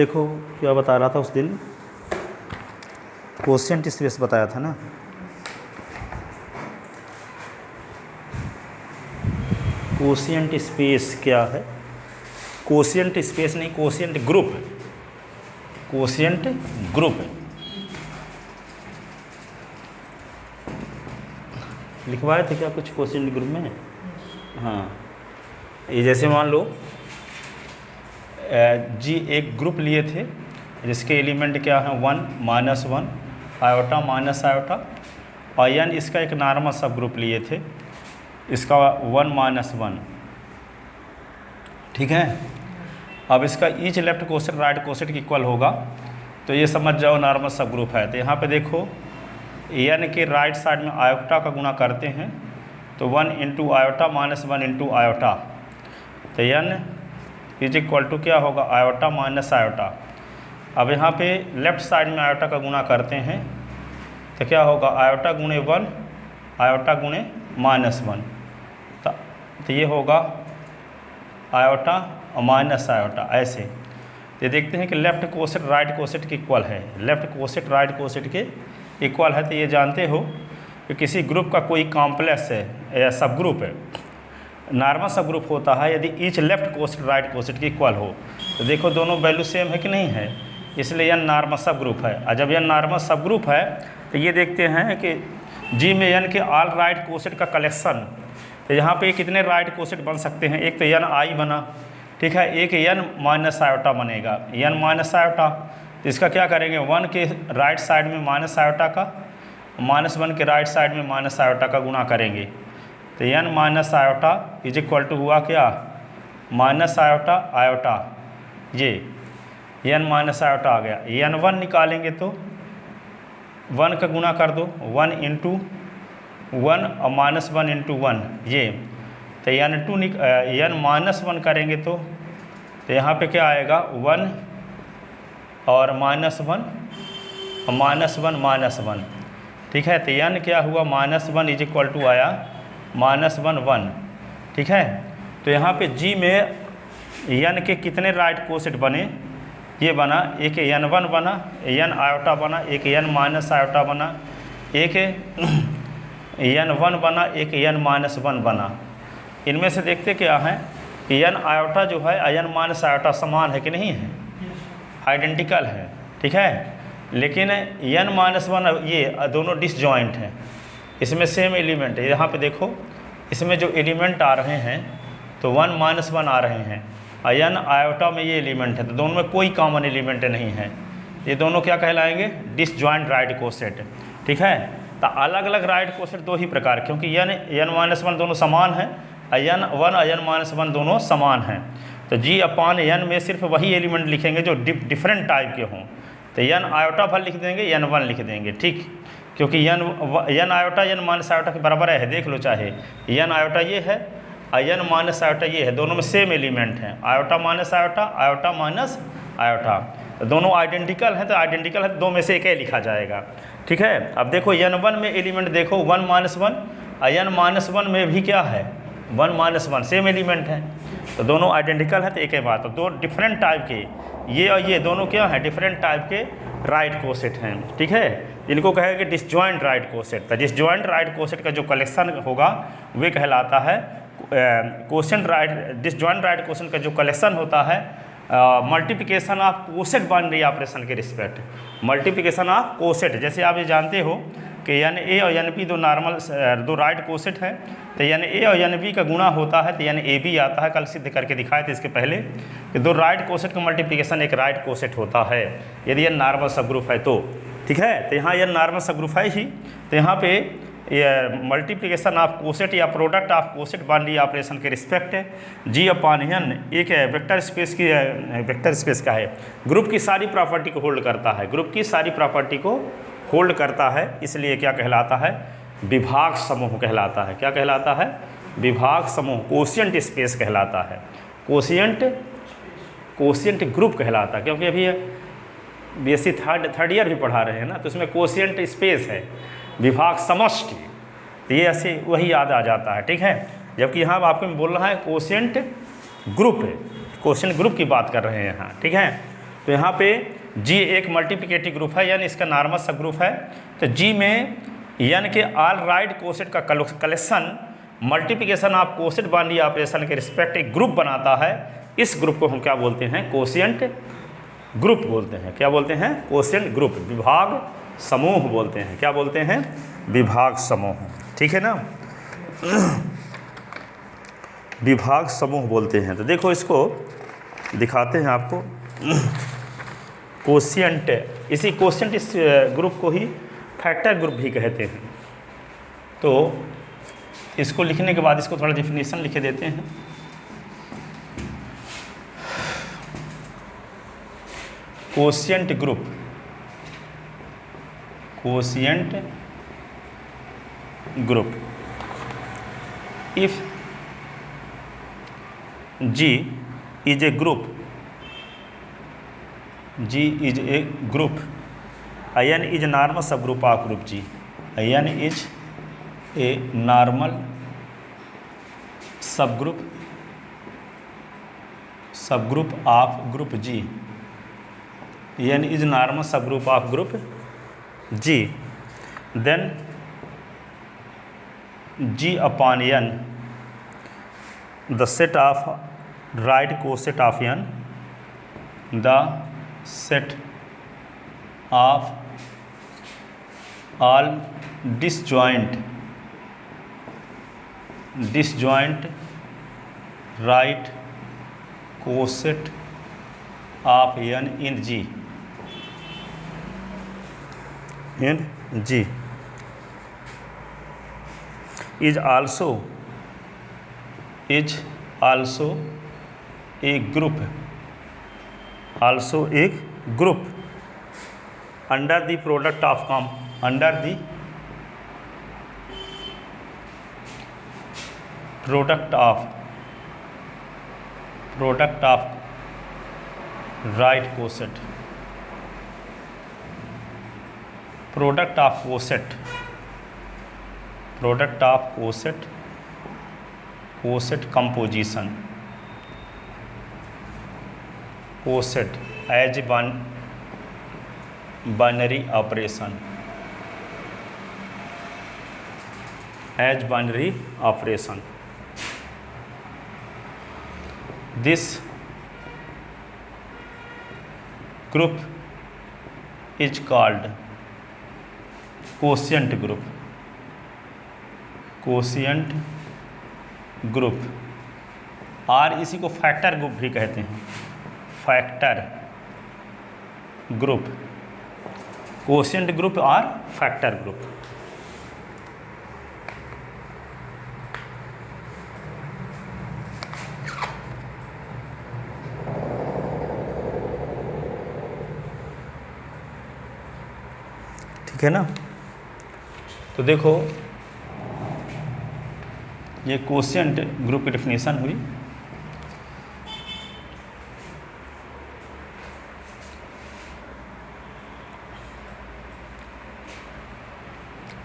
देखो क्या बता रहा था उस दिन, कोशिएंट स्पेस बताया था ना। कोशिएंट स्पेस क्या है? कोशिएंट स्पेस नहीं, कोशिएंट ग्रुप। कोशिएंट ग्रुप लिखवाए थे क्या कुछ कोशिएंट ग्रुप में? हाँ, ये जैसे मान लो जी एक ग्रुप लिए थे जिसके एलिमेंट क्या है 1 -1 आयोटा माइनस आयोटा, और एन इसका एक नॉर्मल सब ग्रुप लिए थे इसका 1 -1, ठीक है। अब इसका each left coset right coset equal होगा, तो ये समझ जाओ नॉर्मल सब ग्रुप है। तो यहाँ पे देखो एन के राइट साइड में आयोटा का गुणा करते हैं तो 1 into iota minus 1 into iota, तो एन इज इक्वल टू क्या होगा आयोटा माइनस आयोटा। अब यहाँ पे लेफ्ट साइड में आयोटा का गुणा करते हैं तो क्या होगा आयोटा गुणे 1 आयोटा गुणे -1, तो ये होगा आयोटा और माइनस आयोटा ऐसे। तो देखते हैं कि लेफ्ट कोसेट राइट कोसेट के इक्वल है, लेफ्ट कोसेट राइट कोसेट के इक्वल है। तो ये जानते हो कि किसी ग्रुप का कोई कॉम्प्लेक्स है या सब ग्रुप है, नॉर्मल सब ग्रुप होता है यदि each left coset right coset के इक्वल हो। तो देखो दोनों वैल्यू सेम है कि नहीं है, इसलिए यह नॉर्मल सब ग्रुप है। और जब यह नॉर्मल सब ग्रुप है तो ये देखते हैं कि जी में एन के ऑल राइट कोसेट का कलेक्शन, तो यहाँ पे कितने राइट कोसेट बन सकते हैं, एक तो एन आई बना, ठीक है, एक एन माइनस आयोटा बनेगा, एन माइनस आयोटा। तो इसका क्या करेंगे 1 के राइट साइड में माइनस आयोटा का, -1 के राइट साइड में माइनस आयोटा का गुणा करेंगे, तो N minus iota is equal to हुआ क्या माइनस आयोटा आयोटा, ये एन माइनस आयोटा आ गया। एन 1 निकालेंगे तो 1 का गुणा कर दो 1 इंटू 1 और -1 इंटू 1 ये, तो एन 2 एन -1 करेंगे तो यहाँ पे क्या आएगा 1 और -1 और -1, ठीक है। तो एन क्या हुआ -1 इज इक्वल टू आया -1, ठीक है। तो यहाँ पे जी में एन के कितने राइट कोसेट बने, ये बना एक n1 बना, एन आयोटा बना, एक एन माइनस आयोटा बना, एक n1 बना, एक एन -1 बना। इनमें से देखते क्या है एन आयोटा जो है एन माइनस आयोटा समान है कि नहीं है, आइडेंटिकल है, ठीक है। लेकिन एन -1 ये दोनों डिसजॉइंट हैं, इसमें सेम एलिमेंट है। यहाँ पे देखो इसमें जो एलिमेंट आ रहे हैं तो 1 -1 आ रहे हैं, एन आयोटा में ये एलिमेंट है, तो दोनों में कोई कॉमन एलिमेंट नहीं है। ये दोनों क्या कहलाएंगे डिसजॉइंट राइट कोसेट, ठीक है। तो अलग अलग राइट कोसेट दो ही प्रकार, क्योंकि एन -1 दोनों समान हैं, एन 1 एन -1 दोनों समान हैं। तो जी अपान एन में सिर्फ वही एलिमेंट लिखेंगे जो डिफरेंट टाइप के हों, तो एन आयोटा भर लिख देंगे एन 1 लिख देंगे, ठीक, क्योंकि N iota N minus iota के बराबर है, देख लो चाहे एन आयोटा ये है एन माइनस आयोटा ये है, दोनों में सेम एलिमेंट हैं, iota minus iota iota minus iota, तो दोनों आइडेंटिकल हैं, तो आइडेंटिकल है तो दो में से एक ही लिखा जाएगा, ठीक है। अब देखो n1 में एलिमेंट देखो 1 -1, एन -1 में भी क्या है 1 -1 सेम एलिमेंट है, तो दोनों आइडेंटिकल है तो एक ही बात। तो दो डिफरेंट टाइप के ये और ये दोनों क्या है डिफरेंट टाइप के राइट कोसेट हैं, ठीक है। इनको कहेंगे डिसजॉइंट राइट कोसेट। तो डिसजॉइंट राइट कोसेट का जो कलेक्शन होगा वे कहलाता है quotient right, disjoint right quotient का जो कलेक्शन होता है multiplication of coset binary operation के रिस्पेक्ट, मल्टीप्लिकेशन ऑफ कोसेट। जैसे आप ये जानते हो कि एन ए और एन बी दो नॉर्मल दो राइट कोसेट हैं, तो एन ए और एन बी का गुणा होता है तो एन ए बी आता है, कल सिद्ध करके दिखाए थे इसके पहले कि दो राइट कोसेट का मल्टीप्लिकेशन एक राइट कोसेट होता है यदि यह नॉर्मल सब ग्रुप है तो, ठीक है। तो यहाँ यह नॉर्मल सब ग्रुप है ही, तो यहाँ पे ये मल्टीप्लिकेशन ऑफ कोसेट या product of coset binary operation के रिस्पेक्ट है जी अपान एन एक वेक्टर स्पेस की वेक्टर स्पेस का है, ग्रुप की सारी प्रॉपर्टी को होल्ड करता है, ग्रुप की सारी प्रॉपर्टी को होल्ड करता है, इसलिए क्या कहलाता है विभाग समूह कहलाता है। क्या कहलाता है विभाग समूह, कोशिएंट स्पेस कहलाता है, कोशिएंट ग्रुप कहलाता है। क्योंकि अभी बीएससी थर्ड ईयर भी पढ़ा रहे हैं ना, तो उसमें कोशिएंट स्पेस है विभाग समष्टि, तो ये ऐसे वही याद आ जाता है, ठीक है। जबकि यहाँ आपको बोल रहा है कोशिएंट ग्रुप है, कोशिएंट ग्रुप की बात कर रहे हैं यहाँ, ठीक है। तो यहाँ पे G एक मल्टीप्लिकेटिव ग्रुप है, यानी इसका नॉर्मल सब ग्रुप है। तो G में यानी कि ऑल राइट कोसेट का collection multiplication of coset binary operation के रिस्पेक्ट एक ग्रुप बनाता है। इस ग्रुप को हम क्या बोलते हैं? कोशिएंट ग्रुप बोलते हैं। क्या बोलते हैं? कोशिएंट ग्रुप, विभाग समूह बोलते हैं। क्या बोलते हैं? विभाग समूह। ठीक है ना, विभाग समूह बोलते हैं। तो देखो इसको दिखाते हैं आपको। कोशिएंट, इसी कोशिएंट इस ग्रुप को ही फैक्टर ग्रुप भी कहते हैं। तो इसको लिखने के बाद इसको थोड़ा डिफिनीशन लिखे देते हैं। Quotient group, quotient group, if G is a group, G is a group, IN is a normal subgroup of group G, IN is a normal subgroup of group G, IN is normal subgroup of group G, then G upon N, the set of right coset of N, the set of all disjoint right coset of N in G, is also a group, under the product of right coset, product of coset composition, coset as binary operation, this group is called quotient group, और इसी को factor group भी कहते हैं। Factor group, quotient group और factor group. ठीक है ना। तो देखो ये कोशिएंट ग्रुप की डेफिनेशन हुई।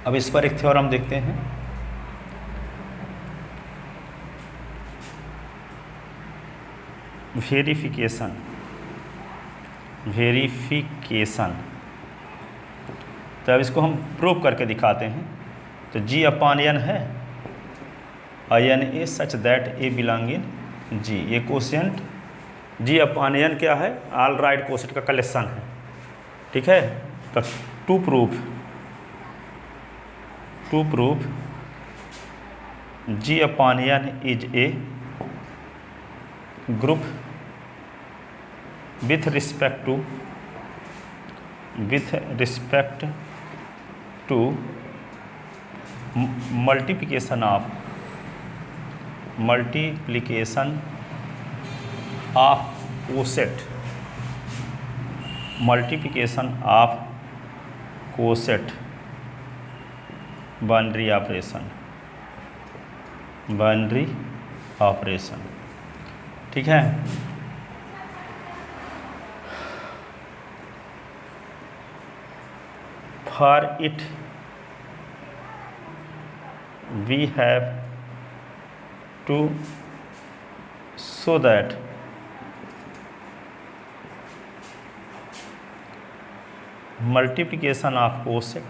अब इस पर एक थ्योरम देखते हैं। वेरिफिकेशन। तो अब इसको हम प्रूव करके दिखाते हैं। तो G अपॉन N है, IN A such that A belong in G। ये कोशिएंट G अपॉन N क्या है? ऑल राइट कोसेट का कलेक्शन है। ठीक है। तो to prove G upon N is a group with respect to multiplication of coset binary operation. ठीक है। For it we have to show that multiplication of coset,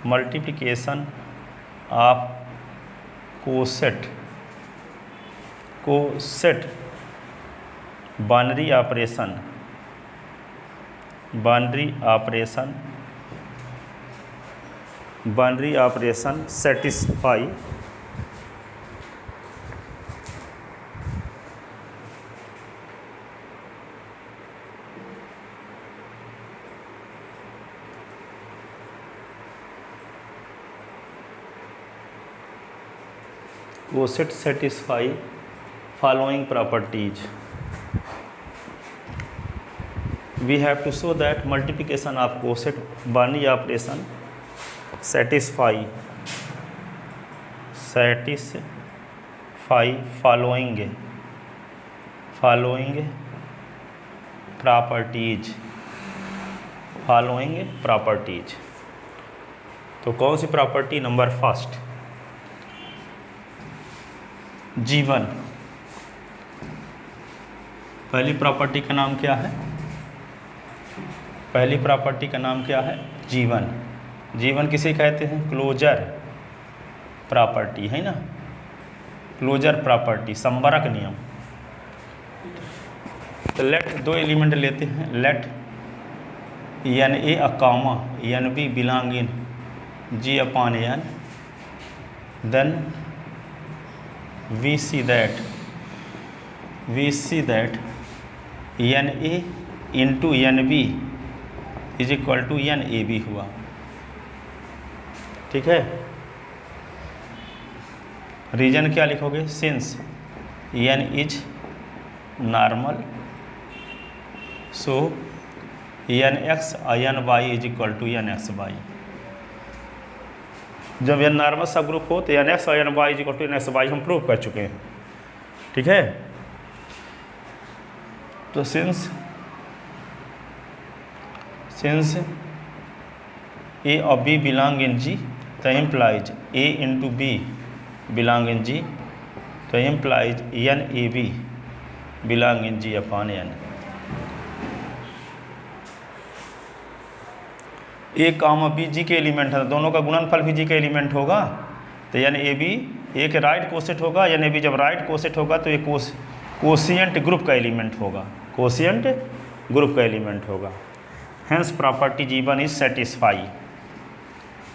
multiplication of coset, coset binary operation, binary operation, binary operation satisfy coset satisfy following properties. We have to show that multiplication of coset binary operation satisfy following properties, following properties. तो कौन सी property? Number first जीवन, पहली property का नाम क्या है? पहली property का नाम क्या है? जीवन। जीवन किसे कहते हैं? क्लोजर प्रॉपर्टी, है ना, क्लोजर प्रॉपर्टी, संबरक नियम। तो लेट दो एलिमेंट लेते हैं, let N A comma N B belong in G upon N, then we see that N A into N B is equal to N A B हुआ। ठीक है, रीजन क्या लिखोगे? Since N is normal so N X N Y is equal to N X Y. जब N normal subgroup हो तो N X और N Y is equal to N X Y हम प्रूव कर चुके हैं। ठीक है, तो सिंस ए और बी बिलोंग इन जी तो implies A into B belong in G तो implies N A B belong in G upon N. A comma B G के एलिमेंट है, दोनों का गुणनफल भी जी के एलिमेंट होगा, तो एन ए बी ए के राइट कोसेट होगा, एन ए बी जब राइट कोसेट होगा तो ये कोशिएंट ग्रुप का एलिमेंट होगा, कोशिएंट ग्रुप का एलिमेंट होगा। Hence property G one is satisfy,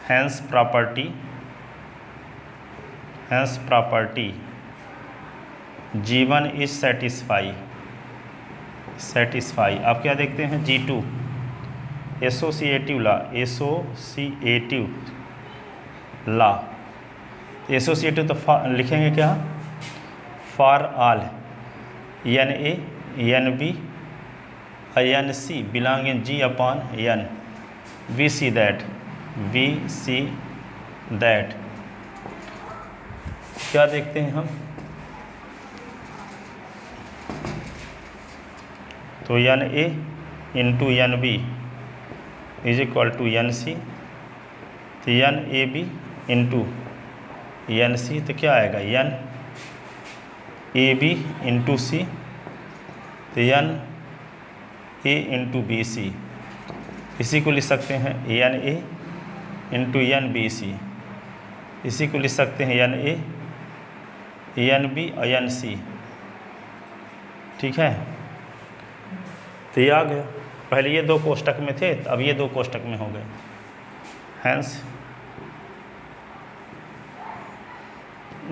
hence property G one is satisfy. आप क्या देखते हैं? G2 associative law, associative law, associative तो लिखेंगे क्या? For all N A N B N C belong in G upon N, we see that क्या देखते हैं हम? तो N A into N B is equal to N C, तो N A B into N C तो क्या आएगा? N A B into C तो N A into B C, इसी को लिख सकते हैं N A into N B C, इसी को लिख सकते हैं एन ए एन बी और एन सी। ठीक है, तो ये आ गया। पहले ये दो कोष्टक में थे, अब ये दो कोष्टक में हो गए। Hence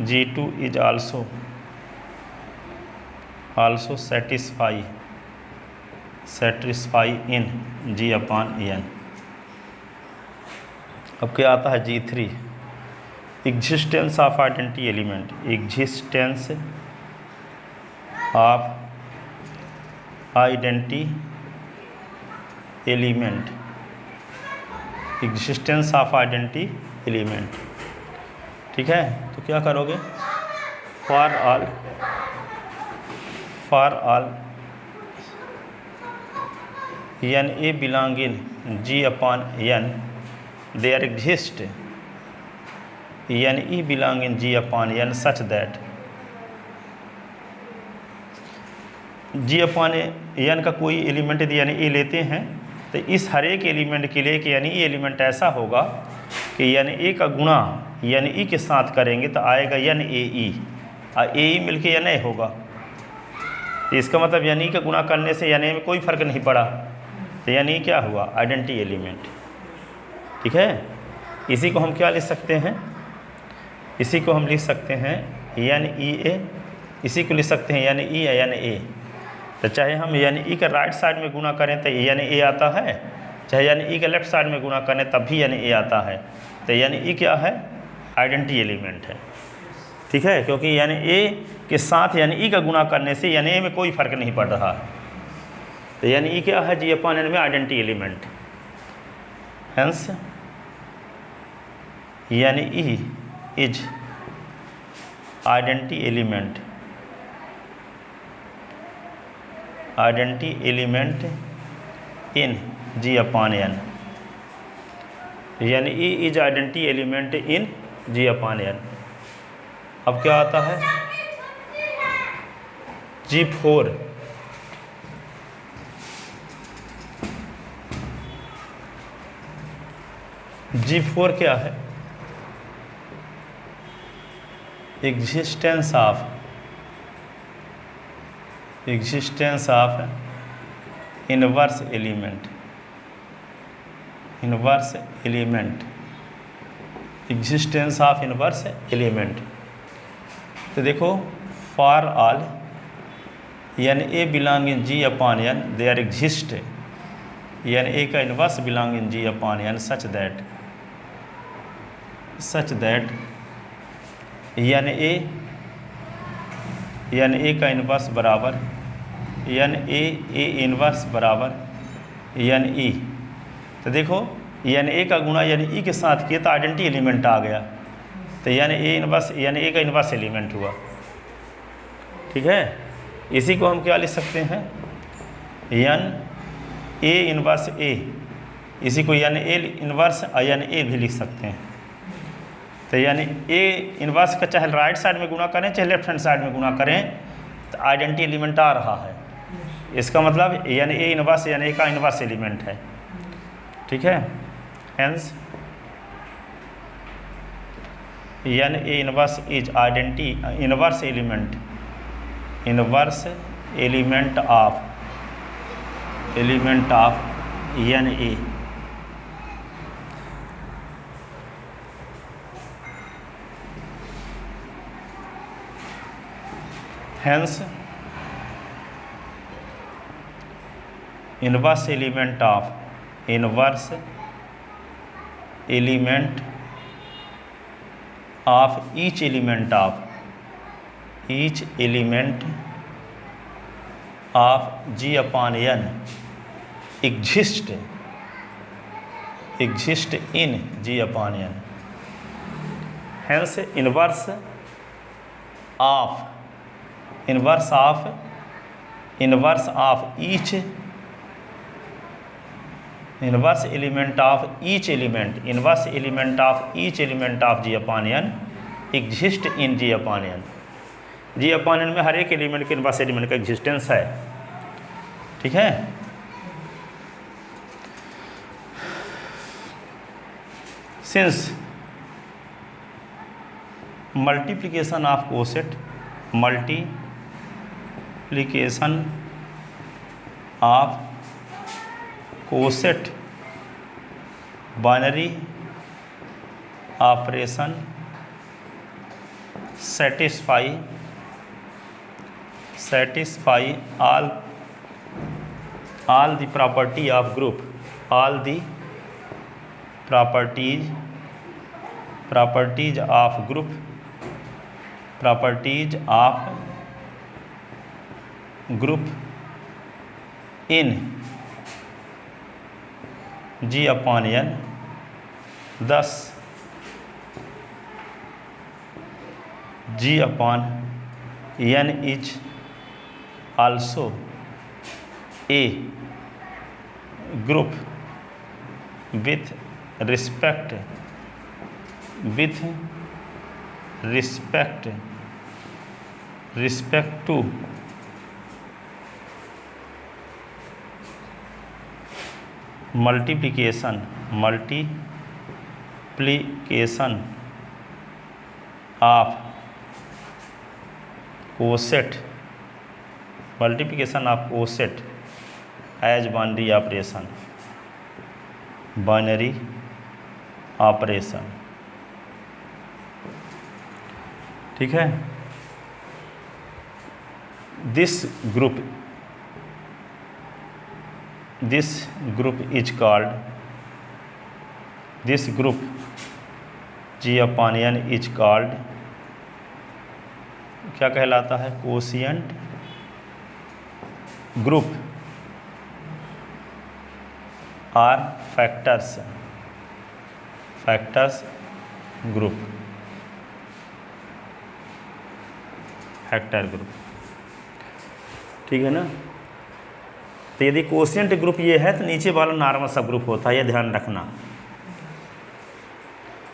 G2 is also satisfy in G upon N. अब क्या आता है? G3 existence of identity element, existence of identity element, existence of identity element. ठीक है, तो क्या करोगे? For all N A belong in G upon N there exist N E belong in G upon N such that G upon N का कोई element यदि N A लेते हैं तो इस हर एक एलिमेंट के लिए कि यानी ये एलिमेंट ऐसा होगा कि यानी ए का गुणा यानी ई के साथ करेंगे तो आएगा यानी ए ई, और ए ई मिल के यानी ए होगा। तो इसका मतलब यानी का गुणा करने से यानी में कोई फ़र्क नहीं पड़ा, तो यानी क्या हुआ, आइडेंटिटी एलिमेंट। ठीक है, इसी को हम क्या लिख सकते हैं, इसी को हम लिख सकते हैं यानी ई ए, इसी को लिख सकते हैं यानी ई यानी ए। तो चाहे हम यानी ई का राइट साइड में गुणा करें तो यानी ए आता है, चाहे यानी ई का लेफ्ट साइड में गुणा करें तब भी यानी ए आता है। तो यानी ई क्या है, आइडेंटिटी एलिमेंट है। ठीक है, क्योंकि यानी ए के साथ यानी ई का गुणा करने से यानी ए में कोई फ़र्क नहीं पड़ रहा है। तो यानी ई क्या है, जी अपॉन एन में आइडेंटिटी एलिमेंट। हेंस यानी E is identity element, identity element in G upon N, यानी E is identity element in G upon N. अब क्या आता है, G4 G4 क्या है, existence of inverse element, inverse element, existence of inverse element. तो देखो फॉर ऑल यानी A belong in G upon N there exist, यानी ए का inverse belong in G upon N such that यानी A का inverse बराबर यानी A inverse बराबर यानी ई। तो देखो यानी ए का गुणा यानी ई के साथ किया तो आइडेंटिटी एलिमेंट आ गया, तो यानी ए इनवर्स यानी ए का इनवर्स एलिमेंट हुआ। ठीक है, इसी को हम क्या लिख सकते हैं, यानी ए इनवर्स ए, इसी को यानी ए इनवर्स यानी ए भी लिख सकते हैं। तो यानी ए इनवर्स का चाहे राइट साइड में गुणा करें चाहे लेफ्ट हैंड साइड में गुणा करें तो आइडेंटिटी एलिमेंट आ रहा है। इसका मतलब यानी ए इनवर्स यानी ए का इनवर्स एलिमेंट है। ठीक है, हेंस यानी A inverse is identity inverse element of यानी ए। Hence, inverse element of each element of G upon N exist in G upon N. Hence, inverse of each inverse element of each element of G upon N exist in G upon N। G upon N में हर एक element के inverse element का existence है। ठीक है, since multiplication of coset binary operation satisfy all the property of group, all the properties of group in G upon N। Thus G upon N is also a group with respect to multiplication of coset as binary operation. ठीक है। This group is called, this group G/N is called, क्या कहलाता है? Quotient group or factors group, factor group. ठीक है ना। तो यदि कोशिएंट ग्रुप ये है तो नीचे वाला नॉर्मल सब ग्रुप होता है, ये ध्यान रखना।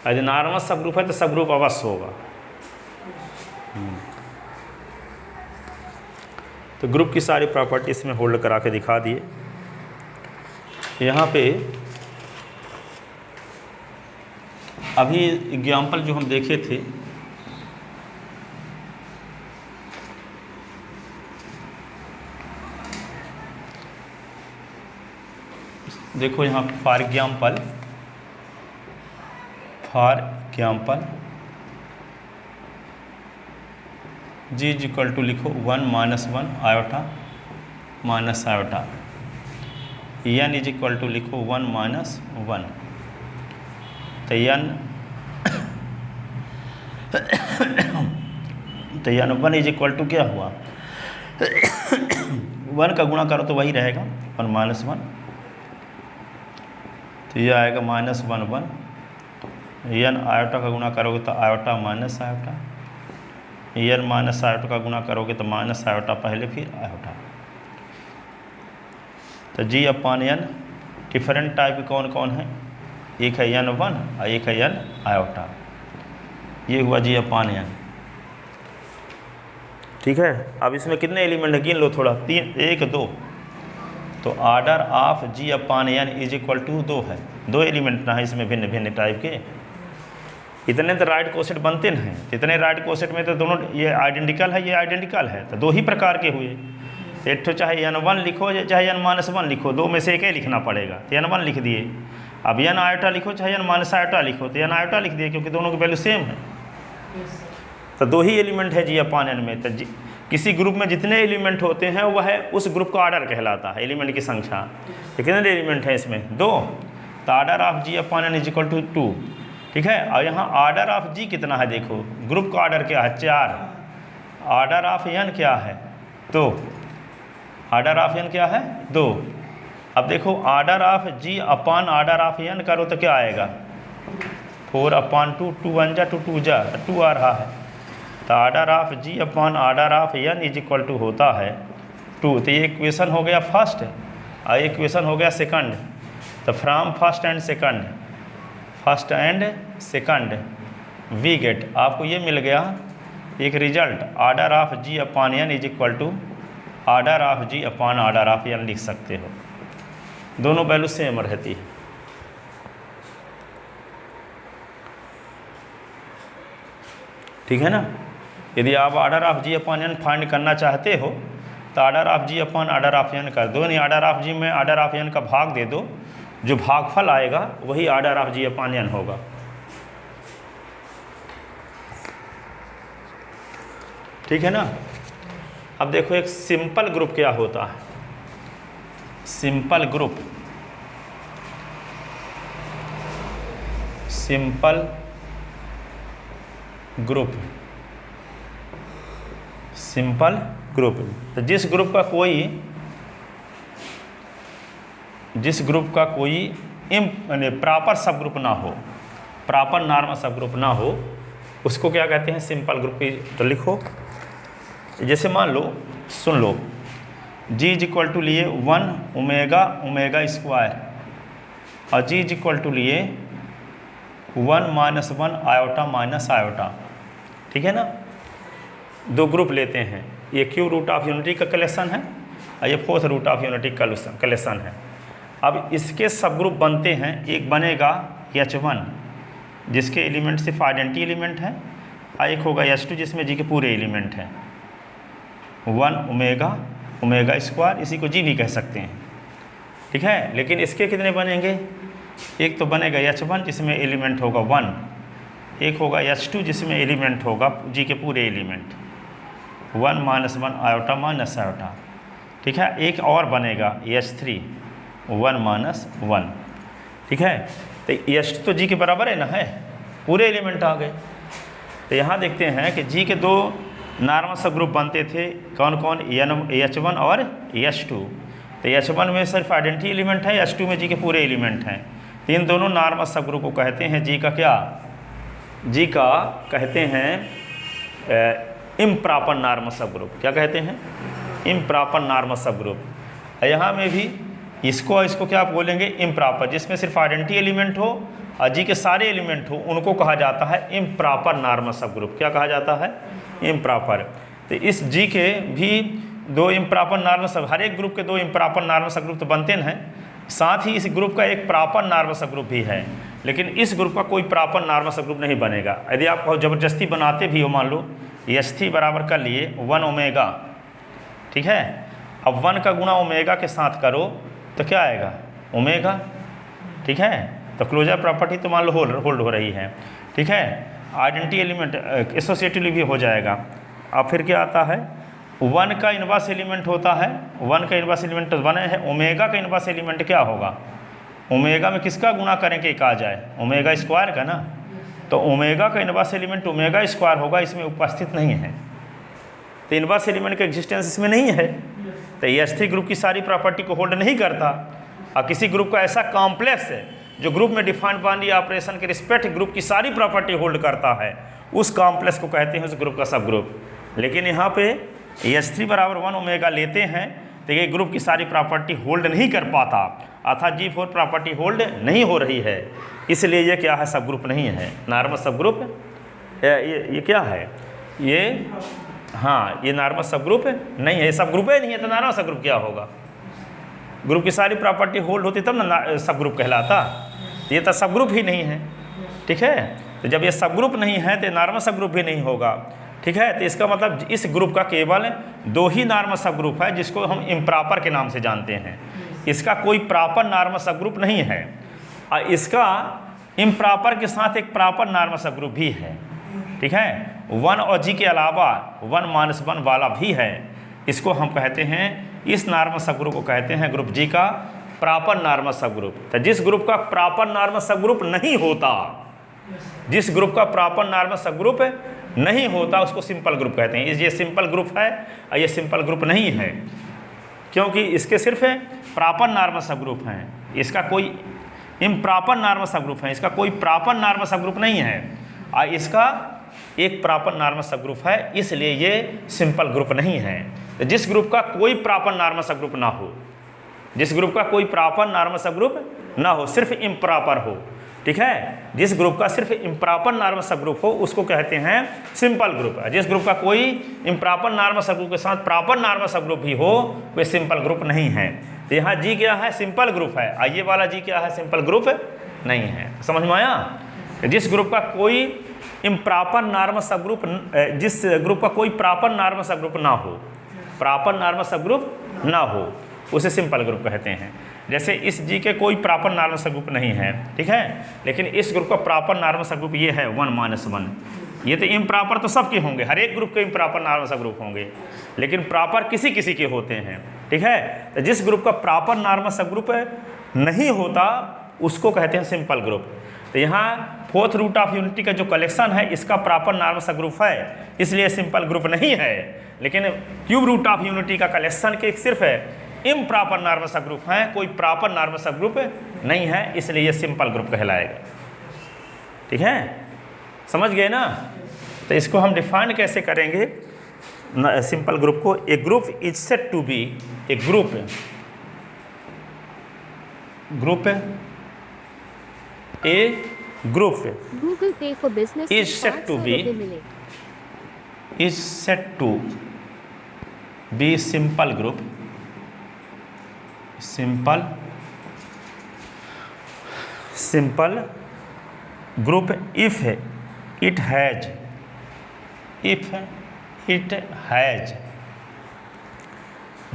यदि नॉर्मल सब ग्रुप है तो सब ग्रुप अवश्य होगा। तो ग्रुप की सारी प्रॉपर्टीज में होल्ड करा के दिखा दिए। यहाँ पे अभी एग्जाम्पल जो हम देखे थे, देखो यहाँ for example G is equal to लिखो 1 - 1 iota minus iota, n is equal to लिखो 1 - 1। तो n 1 इज इक्वल टू क्या हुआ? 1 का गुणा करो तो वही रहेगा 1 - 1, तो ये आएगा -1 1। n आयोटा का गुणा करोगे तो iota minus iota, n minus iota का गुणा करोगे तो माइनस आयोटा पहले फिर आयोटा। तो G/N डिफरेंट टाइप कौन कौन है? एक है n1 और एक है n आयोटा। ये हुआ G/N। ठीक है। अब इसमें कितने एलिमेंट है गिन लो थोड़ा, 3 1 2। तो order of G/N is equal to 2 है, 2 एलिमेंट ना है इसमें भिन्न भिन्न टाइप के। इतने तो राइट कोसेट बनते हैं, इतने राइट कोसेट में तो दोनों ये आइडेंटिकल है, ये आइडेंटिकल है, तो 2 ही प्रकार के हुए। एक तो चाहे n1 लिखो चाहे n - 1 लिखो, 2 में से एक ही लिखना पड़ेगा। तो n1 लिख दिए। अब n आयोटा लिखो चाहे n - आयोटा लिखो, तो n आयोटा लिख दिए क्योंकि दोनों की वैल्यू सेम है। तो 2 ही एलिमेंट है G/N में। तो किसी ग्रुप में जितने एलिमेंट होते हैं वह उस ग्रुप का ऑर्डर कहलाता है, एलिमेंट की संख्या। तो कितने एलिमेंट है इसमें? 2। तो order of G/N is equal to 2। ठीक है। और यहाँ ऑर्डर ऑफ G कितना है? देखो ग्रुप का ऑर्डर क्या है? 4। ऑर्डर ऑफ n क्या है? 2। ऑर्डर ऑफ n क्या है? 2। अब देखो order of G/N order of n करो तो क्या आएगा? 4/2, 2 1 जा 2 2 जा 2 आ रहा है। तो order of G/N order of n is equal to होता है 2। तो ये इक्वेशन हो गया फर्स्ट और ये इक्वेशन हो गया सेकंड। तो from first and second we get, आपको ये मिल गया एक result. Order of G/N is equal to order of G/N order of n लिख सकते हो। दोनों वैल्यू सेम रहती है। ठीक है ना। यदि आप ऑर्डर ऑफ G/N फाइंड करना चाहते हो तो order of G/N order of n कर दो, नहीं ऑर्डर ऑफ G में ऑर्डर ऑफ n का भाग दे दो, जो भागफल आएगा वही ऑर्डर ऑफ G/N होगा। ठीक है ना। अब देखो एक सिंपल ग्रुप क्या होता है। सिंपल ग्रुप तो जिस ग्रुप का कोई प्रॉपर सब ग्रुप ना हो, प्रॉपर नॉर्मल सब ग्रुप ना हो, उसको क्या कहते हैं? Simple group. तो लिखो, जैसे मान लो, सुन लो, G इज इक्वल टू लिए 1 ओमेगा स्क्वायर और G इज इक्वल टू लिए 1 - 1 आयोटा माइनस आयोटा। ठीक है ना। 2 ग्रुप लेते हैं, ये क्यूब रूट ऑफ यूनिटी का कलेक्शन है और ये 4th रूट ऑफ यूनिटी का कलेक्शन है। अब इसके सब ग्रुप बनते हैं, एक बनेगा H1 जिसके एलिमेंट सिर्फ आइडेंटिटी एलिमेंट है, और एक होगा H2 जिसमें जी के पूरे एलिमेंट हैं, 1 ओमेगा स्क्वायर, इसी को जी भी कह सकते हैं, ठीक है। लेकिन इसके कितने बनेंगे, एक तो बनेगा H1 जिसमें एलिमेंट होगा 1, एक होगा H2 जिसमें एलिमेंट होगा जी के पूरे एलिमेंट 1 - 1 आयोटा माइनस आयोटा, ठीक है। एक और बनेगा H3 1 - 1, ठीक है। तो H2 तो जी के बराबर है ना, है, पूरे एलिमेंट आ गए। तो यहाँ देखते हैं कि जी के दो नॉर्मल सब ग्रुप बनते थे, कौन कौन, H1 और H2। तो H1 में सिर्फ आइडेंटिटी एलिमेंट है, H2 में जी के पूरे एलिमेंट हैं। तो इन दोनों नॉर्मल सब ग्रुप को कहते हैं जी का क्या, जी का कहते हैं इम्प्रॉपर नॉर्मल सब ग्रुप। क्या कहते हैं, इम्प्रॉपर नॉर्मल सब ग्रुप। यहाँ में भी इसको क्या बोलेंगे, इम्प्रॉपर, जिसमें सिर्फ आइडेंटिटी एलिमेंट हो और जी के सारे एलिमेंट हो, उनको कहा जाता है इम्प्रॉपर नॉर्मल सब ग्रुप। क्या कहा जाता है, इम्प्रॉपर। तो इस जी के भी दो इम्प्रॉपर नॉर्मल सब, हर एक ग्रुप के दो इम्प्रॉपर नॉर्मल सब ग्रुप तो बनते हैं, साथ ही इस ग्रुप का एक प्रॉपर नॉर्मल सब ग्रुप भी है। लेकिन इस ग्रुप का कोई प्रॉपर नॉर्मल सब ग्रुप नहीं बनेगा। यदि आप ज़बरदस्ती बनाते भी हो, मान लो H3 बराबर कर लिए 1 ओमेगा, ठीक है। अब 1 का गुणा ओमेगा के साथ करो तो क्या आएगा, ओमेगा, ठीक है। तो क्लोजर प्रॉपर्टी तो मान लो होल्ड हो रही है, ठीक है। आइडेंटिटी एलिमेंट एसोसिएटिवली भी हो जाएगा। अब फिर क्या आता है, 1 का इनवर्स एलिमेंट होता है, 1 का इनवर्स एलिमेंट तो 1 है, ओमेगा का इनवर्स एलिमेंट क्या होगा, ओमेगा में किसका गुणा करें कि एक आ जाए, ओमेगा स्क्वायर का ना। तो ओमेगा का इनवर्स एलिमेंट ओमेगा स्क्वायर होगा, इसमें उपस्थित नहीं है, तो इनवर्स एलिमेंट का एग्जिस्टेंस इसमें नहीं है। तो H3 ग्रुप की सारी प्रॉपर्टी को होल्ड नहीं करता। और किसी ग्रुप का ऐसा कॉम्प्लेक्स है जो ग्रुप में डिफाइंड बाउंड्री ऑपरेशन के रिस्पेक्ट ग्रुप की सारी प्रॉपर्टी होल्ड करता है, उस कॉम्प्लेक्स को कहते हैं उस ग्रुप का सब ग्रुप। लेकिन यहाँ पे H3 बराबर 1 ओमेगा लेते हैं तो ये ग्रुप की सारी प्रॉपर्टी होल्ड नहीं कर पाता, अर्थात G4 प्रॉपर्टी होल्ड नहीं हो रही है, इसलिए ये क्या है, सब ग्रुप नहीं है, नॉर्मल सब ग्रुप। ये क्या है, ये, हाँ, ये नॉर्मल सब ग्रुप नहीं है, ये सब ग्रुप ही नहीं है, तो नॉर्मल सब ग्रुप क्या होगा। ग्रुप की सारी प्रॉपर्टी होल्ड होती तब ना सब ग्रुप कहलाता, तो ये तो सब ग्रुप ही नहीं है, ठीक है। तो जब ये सब ग्रुप नहीं है तो नॉर्मल सब ग्रुप भी नहीं होगा, ठीक है। तो इसका मतलब इस ग्रुप का केवल 2 ही नॉर्मल सब ग्रुप है, जिसको हम इम्प्रॉपर के नाम से जानते हैं। इसका कोई प्रॉपर नॉर्मल सब ग्रुप नहीं है, और इसका इम्प्रॉपर के साथ एक प्रॉपर नॉर्मल सब ग्रुप भी है, ठीक है। 1 और जी के अलावा 1 - 1 वाला भी है, इसको हम कहते हैं, इस नॉर्मल सब ग्रुप को कहते हैं ग्रुप जी का प्रॉपर नॉर्मल सब ग्रुप। तो जिस ग्रुप का प्रॉपर नॉर्मल सब ग्रुप नहीं होता, जिस ग्रुप का प्रॉपर नॉर्मल सब ग्रुप नहीं होता, उसको सिंपल ग्रुप कहते हैं। ये सिंपल ग्रुप है और ये सिंपल ग्रुप नहीं है, क्योंकि इसके सिर्फ प्रॉपर नॉर्मल सब ग्रुप हैं, इसका कोई इम्प्रॉपर नॉर्मल सब ग्रुप है, इसका कोई प्रॉपर नॉर्मल सब ग्रुप नहीं है, और इसका एक प्रॉपर नॉर्मल सब ग्रुप है, इसलिए ये सिंपल ग्रुप नहीं है। तो जिस ग्रुप का कोई प्रॉपर नॉर्मल सब ग्रुप ना हो, जिस ग्रुप का कोई प्रॉपर नॉर्मल सब ग्रुप ना हो, सिर्फ इम्प्रॉपर हो, ठीक है, जिस ग्रुप का सिर्फ इम्प्रॉपर नॉर्मल सब ग्रुप हो, उसको कहते हैं सिंपल ग्रुप। जिस ग्रुप का कोई इम्प्रॉपर नॉर्मल सब ग्रुप के साथ प्रॉपर नॉर्मल सब ग्रुप भी हो, वे सिंपल ग्रुप नहीं है। तो यहाँ जी क्या है, सिंपल ग्रुप है, और ये वाला जी क्या है, सिंपल ग्रुप नहीं है। समझ में आया। जिस ग्रुप का कोई इम्प्रॉपर नॉर्मल सब ग्रुप, जिस ग्रुप का कोई प्रॉपर नॉर्मल सब ग्रुप ना हो, प्रॉपर नॉर्मल सब ग्रुप ना हो, उसे सिंपल ग्रुप कहते हैं। जैसे इस जी के कोई प्रॉपर नॉर्मल सब ग्रुप नहीं है, ठीक है, लेकिन इस ग्रुप का प्रॉपर नॉर्मल सब ग्रुप ये है 1 - 1। ये तो इम्प्रॉपर तो सबके होंगे, हर एक ग्रुप के इम्प्रॉपर नॉर्मल सब ग्रुप होंगे, लेकिन प्रॉपर किसी किसी के होते हैं, ठीक है। तो जिस ग्रुप का प्रॉपर नॉर्मल सब ग्रुप नहीं होता, उसको कहते हैं सिंपल ग्रुप। तो यहाँ 4th रूट ऑफ यूनिटी का जो कलेक्शन है, इसका प्रॉपर नॉर्मल सब ग्रुप है, इसलिए सिंपल ग्रुप नहीं है। लेकिन क्यूब रूट ऑफ यूनिटी का कलेक्शन के सिर्फ इम्प्रॉपर नॉर्मल सब ग्रुप है, कोई प्रॉपर नॉर्मल सब ग्रुप नहीं है, इसलिए ये सिंपल ग्रुप कहलाएगा, ठीक है। समझ गए ना। तो इसको हम डिफाइन कैसे करेंगे सिंपल ग्रुप को। A group is said to be, a group a group Google Pay for Business is said to be simple group simple group if it has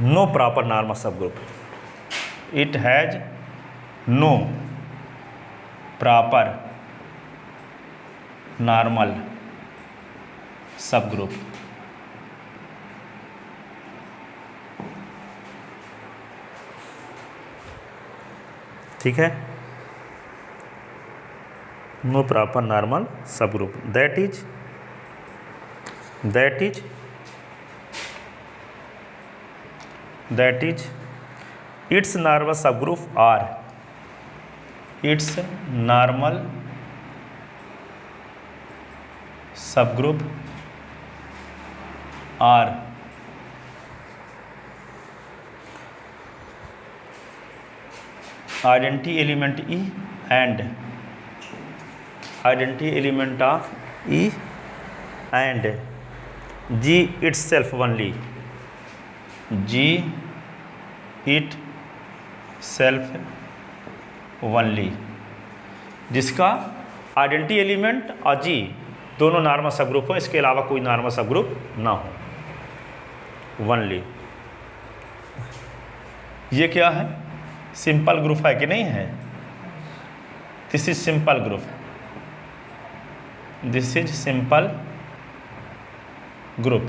no proper normal subgroup, it has no proper normal subgroup. ठीक है, no proper normal subgroup, that is its normal subgroup are, its normal subgroup are identity element E and identity element of E and G itself only, G itself only, जिसका identity element और G दोनों normal subgroup हो, इसके अलावा कोई normal सब group ना हो, ओनली। ये क्या है? सिंपल ग्रुप है कि नहीं है? This is simple group, this is simple group,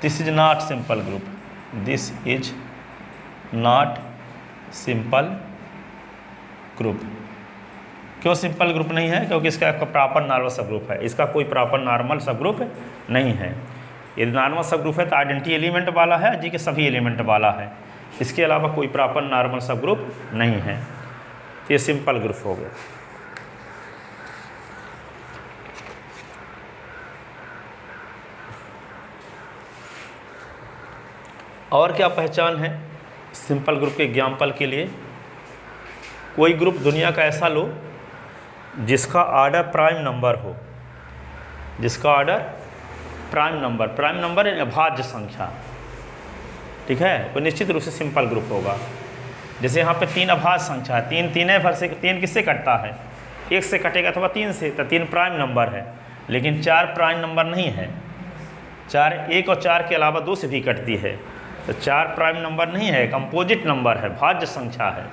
this is not simple group, this is not simple group. क्यों सिंपल ग्रुप नहीं है? क्योंकि इसका प्रॉपर नॉर्मल सब ग्रुप है, इसका कोई प्रॉपर नॉर्मल सब ग्रुप नहीं है। यदि नॉर्मल सब ग्रुप है तो आइडेंटिटी एलिमेंट वाला है, जी के सभी एलिमेंट वाला है, इसके अलावा कोई प्रॉपर नॉर्मल सब ग्रुप नहीं है, तो ये सिंपल ग्रुप हो गया। और क्या पहचान है सिंपल ग्रुप के एग्जाम्पल के लिए? कोई ग्रुप दुनिया का ऐसा लो जिसका ऑर्डर प्राइम नंबर हो, जिसका ऑर्डर प्राइम नंबर यानी अभाज्य संख्या, ठीक है, वो निश्चित रूप से सिंपल ग्रुप होगा। जैसे यहाँ पे 3 अभाज्य संख्या है, 3 है भर से, 3 किससे कटता है? 1 से कटेगा अथवा 3 से, तो 3 प्राइम नंबर है, लेकिन 4 प्राइम नंबर नहीं है। 4 1 और 4 के अलावा 2 से भी कटती है, तो 4 प्राइम नंबर नहीं है, कंपोजिट नंबर है, भाज्य संख्या है,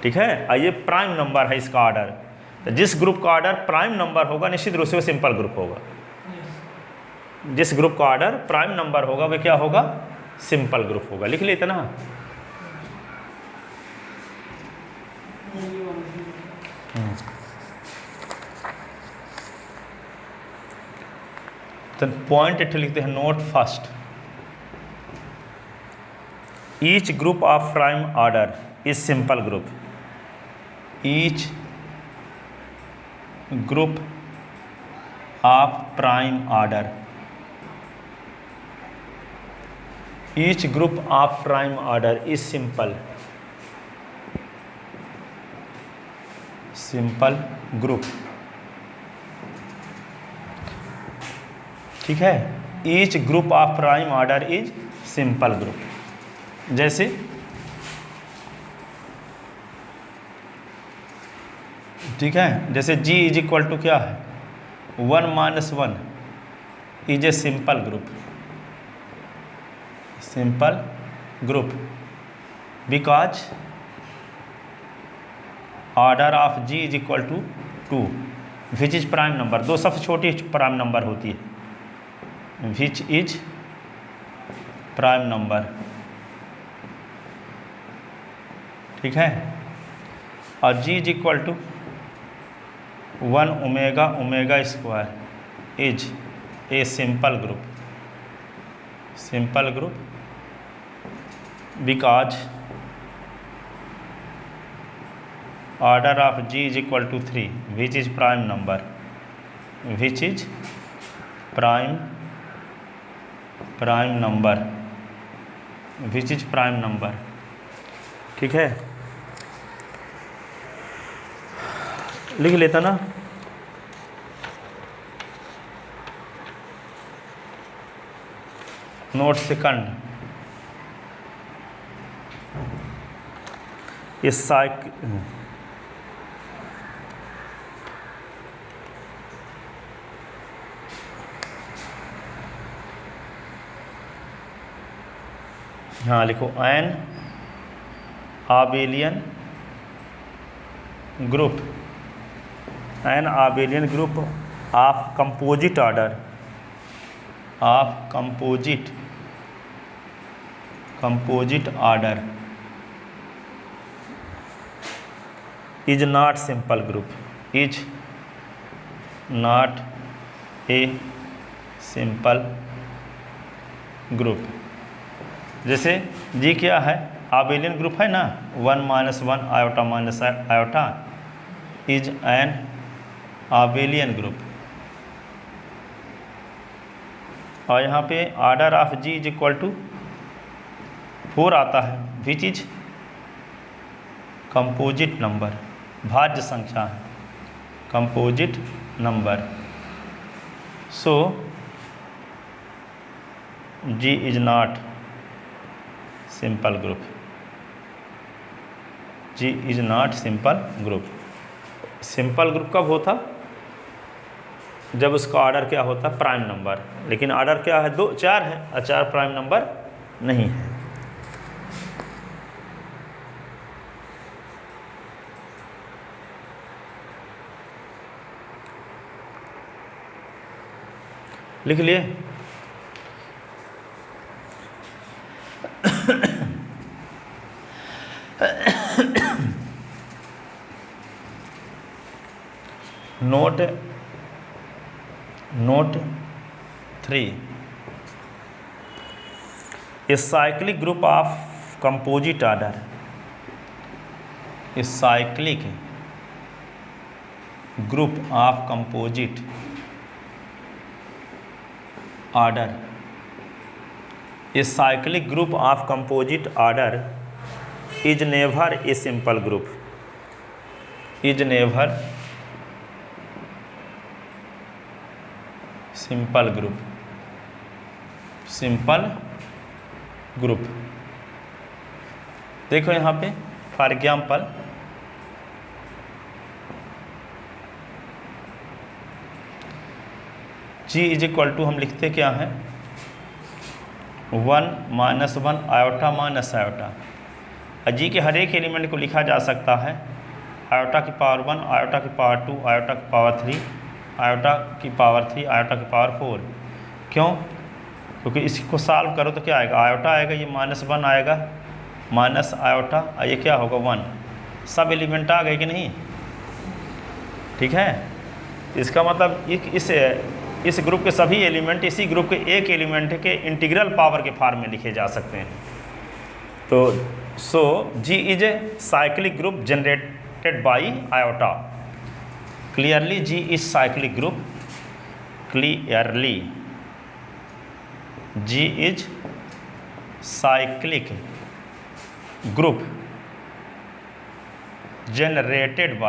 ठीक है, और ये प्राइम नंबर है इसका ऑर्डर। तो जिस ग्रुप का ऑर्डर प्राइम नंबर होगा निश्चित रूप से वो सिंपल ग्रुप होगा। जिस ग्रुप का ऑर्डर प्राइम नंबर होगा वह क्या होगा? सिंपल ग्रुप होगा। लिख लेते ना। तो पॉइंट इट लिखते हैं, node first, each group of prime order is simple group, each group of prime order, each group of prime order is simple group, ठीक है, each group of prime order is simple group. जैसे ठीक है, जैसे G is equal to क्या है? 1 - 1 is a simple group because order of G is equal to 2 which is prime number. 2 सबसे छोटी प्राइम नंबर होती है, विच इज प्राइम नंबर, ठीक है, और G is equal to 1 omega square is a simple group because order of G is equal to 3 which is prime number, ठीक है। लिख लेता ना। नोट सेकंड, इस हाँ लिखो an abelian group, an abelian group of composite order, of composite order is not simple group, is not a simple group. जैसे G क्या है, आबेलियन ग्रुप है ना, 1 - 1 iota minus iota is an abelian group. और यहाँ पे order of G is equal to 4 आता है, विच इज कंपोजिट नंबर, भाज्य संख्या है, composite number. So G is not simple group, G is not simple group. Simple group कब होता, जब उसका ऑर्डर क्या होता, प्राइम नंबर। लेकिन ऑर्डर क्या है, 2 4 है और 4 प्राइम नंबर नहीं है। लिख लिए। Note 3, a cyclic group of composite order, a cyclic group of composite order, a cyclic group of composite order is never a simple group, is never simple group, simple group. देखो यहाँ पे for example G is equal to हम लिखते क्या हैं, 1 - 1 iota minus iota. और जी के हर एक एलिमेंट को लिखा जा सकता है आयोटा की पावर 1, आयोटा की पावर 2, आयोटा की पावर 3, आयोटा की पावर 3, आयोटा की पावर 4। क्यों? क्योंकि इसको सॉल्व करो तो क्या आएगा, आयोटा आएगा, ये -1 आएगा, माइनस आयोटा, और ये क्या होगा 1। सब एलिमेंट आ गए कि नहीं, ठीक है। इसका मतलब इस ग्रुप के सभी एलिमेंट इसी ग्रुप के एक एलिमेंट के इंटीग्रल पावर के फॉर्म में लिखे जा सकते हैं। तो so G is a cyclic group generated by iota. Clearly G is cyclic group, clearly G is cyclic group generated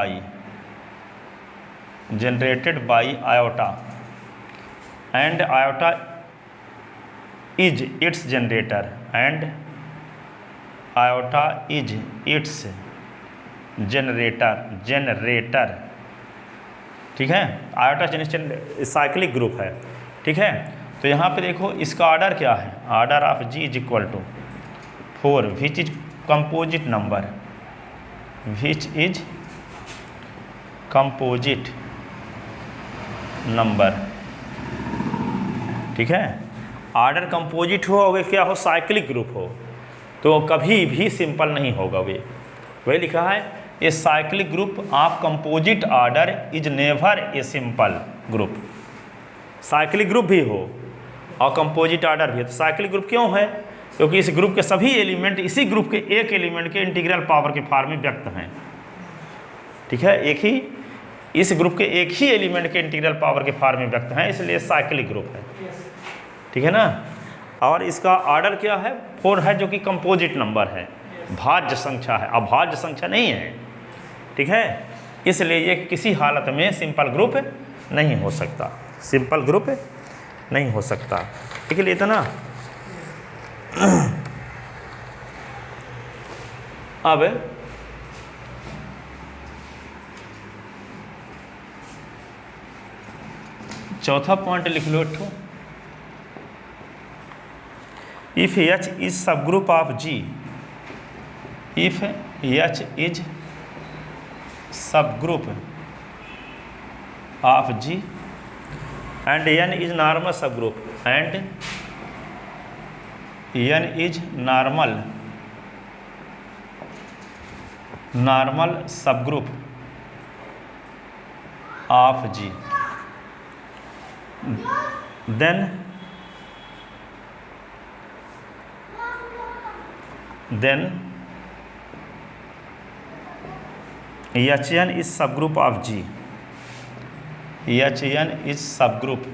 by iota and iota is its generator, and iota is its generator, ठीक है। Iota cyclic group है, ठीक है। तो यहाँ पे देखो इसका ऑर्डर क्या है, order of G is equal to 4 which is composite number, which is composite number, ठीक है। ऑर्डर कंपोजिट हो और क्या हो, साइक्लिक ग्रुप हो, तो कभी भी सिंपल नहीं होगा। वही लिखा है, ए cyclic group of composite order is never a simple group. Cyclic group भी हो और कंपोजिट ऑर्डर भी हो, तो साइक्लिक ग्रुप क्यों है, क्योंकि इस ग्रुप के सभी एलिमेंट इसी ग्रुप के एक एलिमेंट के इंटीग्रल पावर के फॉर्म में व्यक्त हैं, ठीक है। इस ग्रुप के एक ही एलिमेंट के इंटीग्रल पावर के फॉर्म में व्यक्त हैं, इसलिए साइक्लिक ग्रुप है, ठीक है ना। और इसका ऑर्डर क्या है, 4 है, जो कि कंपोजिट नंबर है, भाज्य संख्या है, अभाज्य संख्या नहीं है, ठीक है। इसलिए ये किसी हालत में सिंपल ग्रुप नहीं हो सकता, सिंपल ग्रुप नहीं हो सकता, ठीक है। इतना अब चौथा पॉइंट लिख लो, इफ H इज सब group of G, if H is सब group of G and N is normal subgroup, and N is normal subgroup of G, then Hn is subgroup of G. Hn is subgroup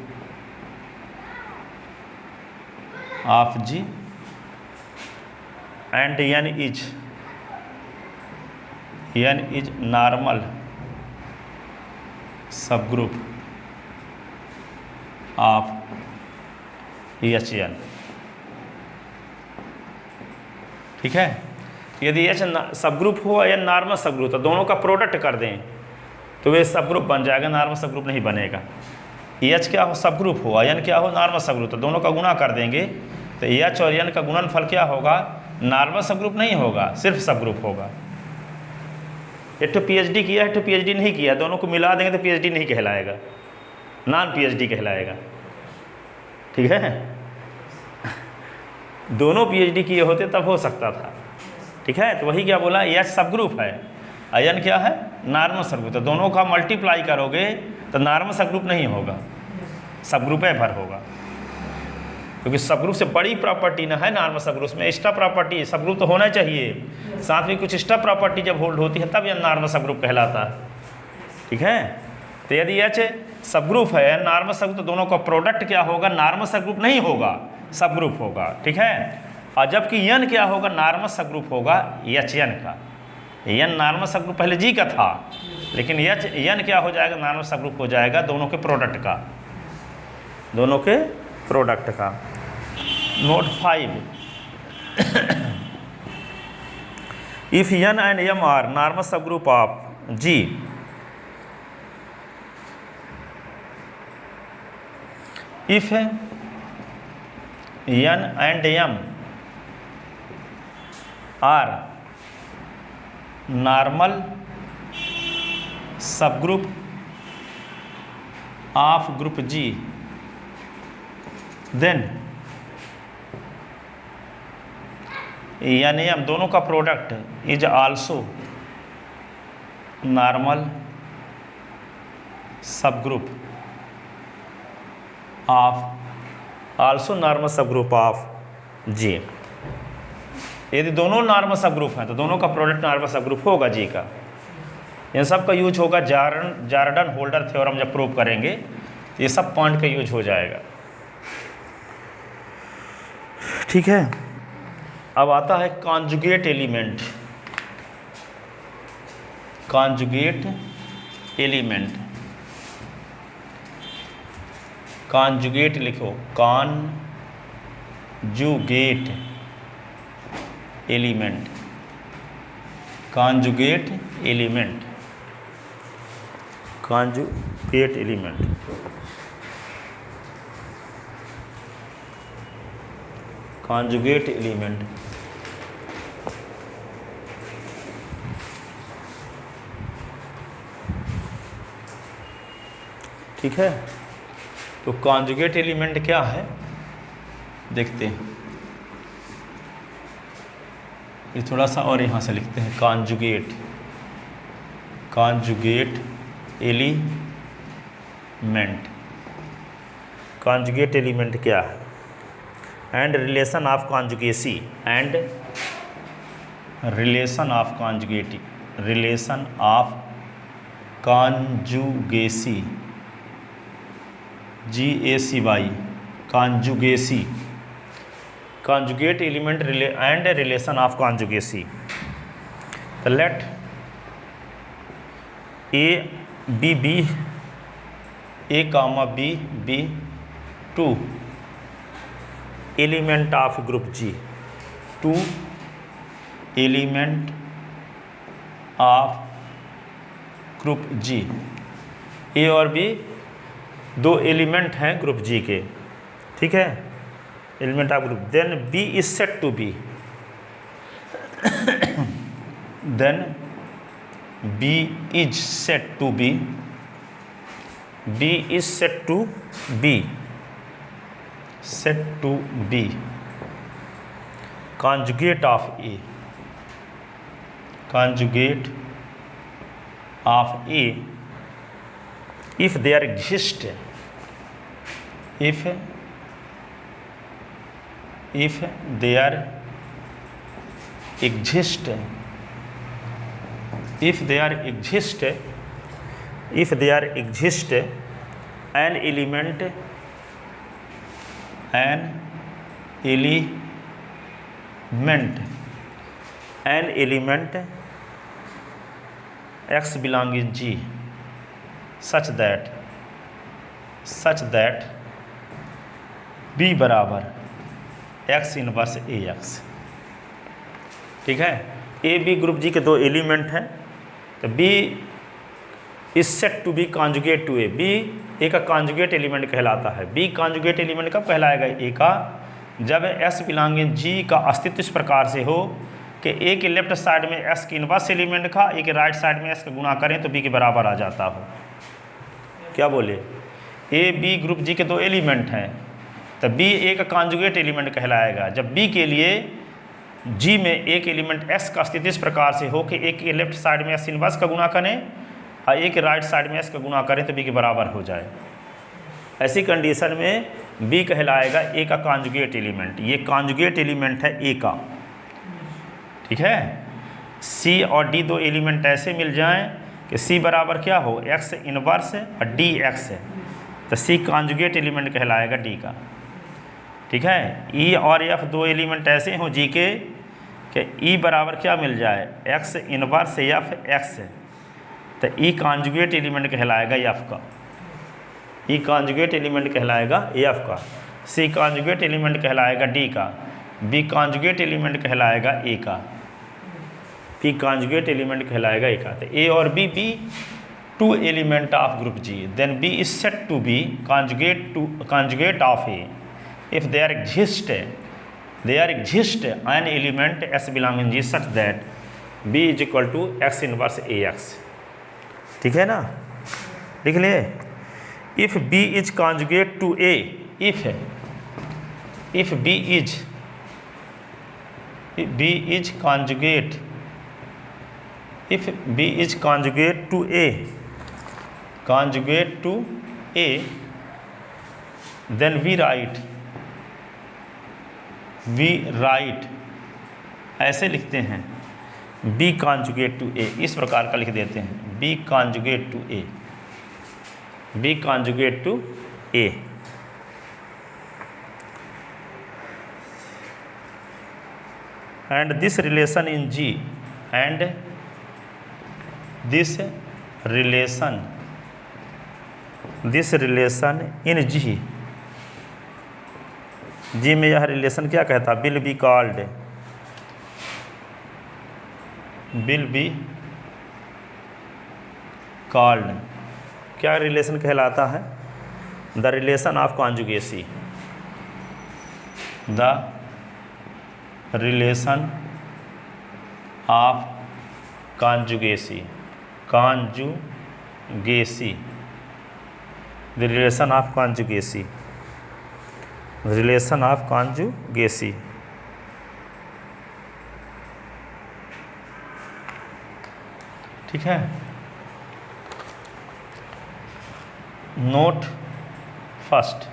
of G and N is normal subgroup of Hn। ठीक है, यदि H subgroup हो या normal subgroup तो दोनों का product कर दें तो वे सबग्रुप बन जाएगा, नॉर्मल सबग्रुप नहीं बनेगा। H क्या हो सबग्रुप हो, N क्या हो नॉर्मल सबग्रुप, तो दोनों का गुणा कर देंगे तो H और N का गुणनफल क्या होगा, नॉर्मल सबग्रुप नहीं होगा, सिर्फ सबग्रुप होगा। एक तो PhD किया है, एक तो PhD नहीं किया, दोनों को मिला देंगे तो PhD नहीं कहलाएगा, नॉन PhD कहलाएगा। ठीक है, दोनों PhD किए होते तब हो सकता था। ठीक है, तो वही क्या बोला, H सबग्रुप है, N क्या है नॉर्मल सबग्रुप, तो दोनों का मल्टीप्लाई करोगे तो नॉर्मल सबग्रुप नहीं होगा, सबग्रुप भर होगा, क्योंकि सबग्रुप से बड़ी प्रॉपर्टी ना है नॉर्मल सबग्रुप में एक्स्ट्रा प्रॉपर्टी, सबग्रुप तो होना चाहिए, साथ में कुछ एक्स्ट्रा प्रॉपर्टी जब होल्ड होती है तब यह नॉर्मल सबग्रुप कहलाता है। ठीक है, तो यदि H सबग्रुप है नॉर्मल सबग्रुप तो दोनों का प्रोडक्ट क्या होगा, नॉर्मल सबग्रुप नहीं होगा, सबग्रुप होगा। ठीक है, और जबकि N क्या होगा, नॉर्मल सबग्रुप होगा Hn का। N नॉर्मल सबग्रुप पहले G का था, लेकिन N क्या हो जाएगा, नॉर्मल सबग्रुप हो जाएगा दोनों के प्रोडक्ट का, दोनों के प्रोडक्ट का। Note 5, if N and M are normal subgroup of G, if N and M are normal subgroup of group G, then N M दोनों का product is also normal subgroup of, also normal subgroup of G। यदि दोनों normal subgroup हैं तो दोनों का product normal subgroup होगा G का। इन सब का यूज होगा जॉर्डन होल्डर थ्योरम जब प्रूव करेंगे तो ये सब पॉइंट का यूज हो जाएगा। ठीक है, अब आता है conjugate element. Conjugate element, conjugate लिखो, conjugate element, conjugate element, conjugate element. Conjugate element ठीक है, तो कॉन्जुगेट एलिमेंट क्या है देखते हैं। ये थोड़ा सा और यहाँ से लिखते हैं, conjugate, conjugate element. Conjugate element क्या है, and relation of conjugacy, and relation of conjugacy, relation of conjugacy, GACY, conjugacy, conjugate element and relation of conjugacy. तो let A comma B two element of group G, two element of group G। A और B दो element हैं group G के। ठीक है, element of group, then B is said to be, then B is said to be, B is said to be, said to be conjugate of A, conjugate of A if there exist, if there exist, if there exist, if there exist an element, an element x belong in G such that B बराबर x inverse AX। ठीक है, A B group जी के दो element हैं, तो B is said to be conjugate to A, B A का conjugate element कहलाता है। बी कॉन्जुगेट एलिमेंट कब कहलाएगा ए का, जब एस बिलोंगिंग जी का अस्तित्व इस प्रकार से हो कि ए के लेफ्ट साइड में एस के इनवर्स एलिमेंट का, ए के राइट साइड में एस का गुणा करें तो बी के बराबर आ जाता हो। क्या बोले, ए बी ग्रुप जी के दो एलिमेंट हैं, तो बी ए का कॉन्जुगेट एलिमेंट कहलाएगा जब बी के लिए जी में एक एलिमेंट एस का अस्तित्व इस प्रकार से हो कि ए के लेफ्ट साइड में एस इनवर्स का गुणा करें और ए के राइट साइड में एस का गुणा करें तो बी के बराबर हो जाए। ऐसी कंडीशन में बी कहलाएगा ए का कॉन्जुगेट एलिमेंट। ये कॉन्जुगेट एलिमेंट है ए का। ठीक है, सी और डी दो एलिमेंट ऐसे मिल जाएं कि सी बराबर क्या हो, एक्स इनवर्स और डी एक्स है, तो सी कॉन्जुगेट एलिमेंट कहलाएगा डी का। ठीक है, ई और एफ दो एलिमेंट ऐसे हों जी के कि ई बराबर क्या मिल जाए, एक्स इनवर्स एफ एक्स है, तो ई कॉन्जुगेट एलिमेंट कहलाएगा एफ का। ई कॉन्जुगेट एलिमेंट कहलाएगा एफ का, सी कॉन्जुगेट एलिमेंट कहलाएगा डी का, बी कॉन्जुगेट एलिमेंट कहलाएगा ए का, पी कॉन्जुगेट एलिमेंट कहलाएगा ए का। तो ए और B two element of group G, then B is said to be conjugate of A if there exist an element s belonging G such that B is equal to x inverse AX। ठीक है ना, लिख ले, if B is conjugate to A, if B is conjugate, if B is conjugate to A, then we write ऐसे लिखते हैं, B conjugate to ए, इस प्रकार का लिख देते हैं, B conjugate to A, B conjugate to A. And this relation in G, and this relation in G, G में यह रिलेशन क्या कहता, विल बी कॉल्ड, क्या रिलेशन कहलाता है, the relation of conjugacy, the relation of conjugacy, the relation of conjugacy, relation of conjugacy. ठीक है, नोट फर्स्ट,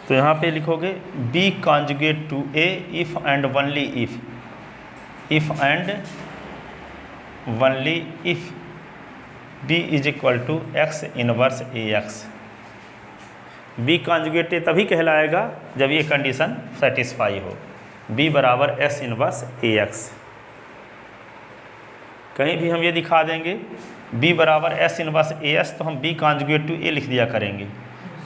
तो यहाँ पे लिखोगे B conjugate to A if and only if B is equal to x inverse A x. B conjugate ए तभी कहलाएगा जब ये कंडीशन सेटिस्फाई हो, बी बराबर एस इनवर्स ए एक्स। कहीं भी हम ये दिखा देंगे बी बराबर एस इनवर्स ए एस, तो हम बी कॉन्जुगेट टू ए लिख दिया करेंगे।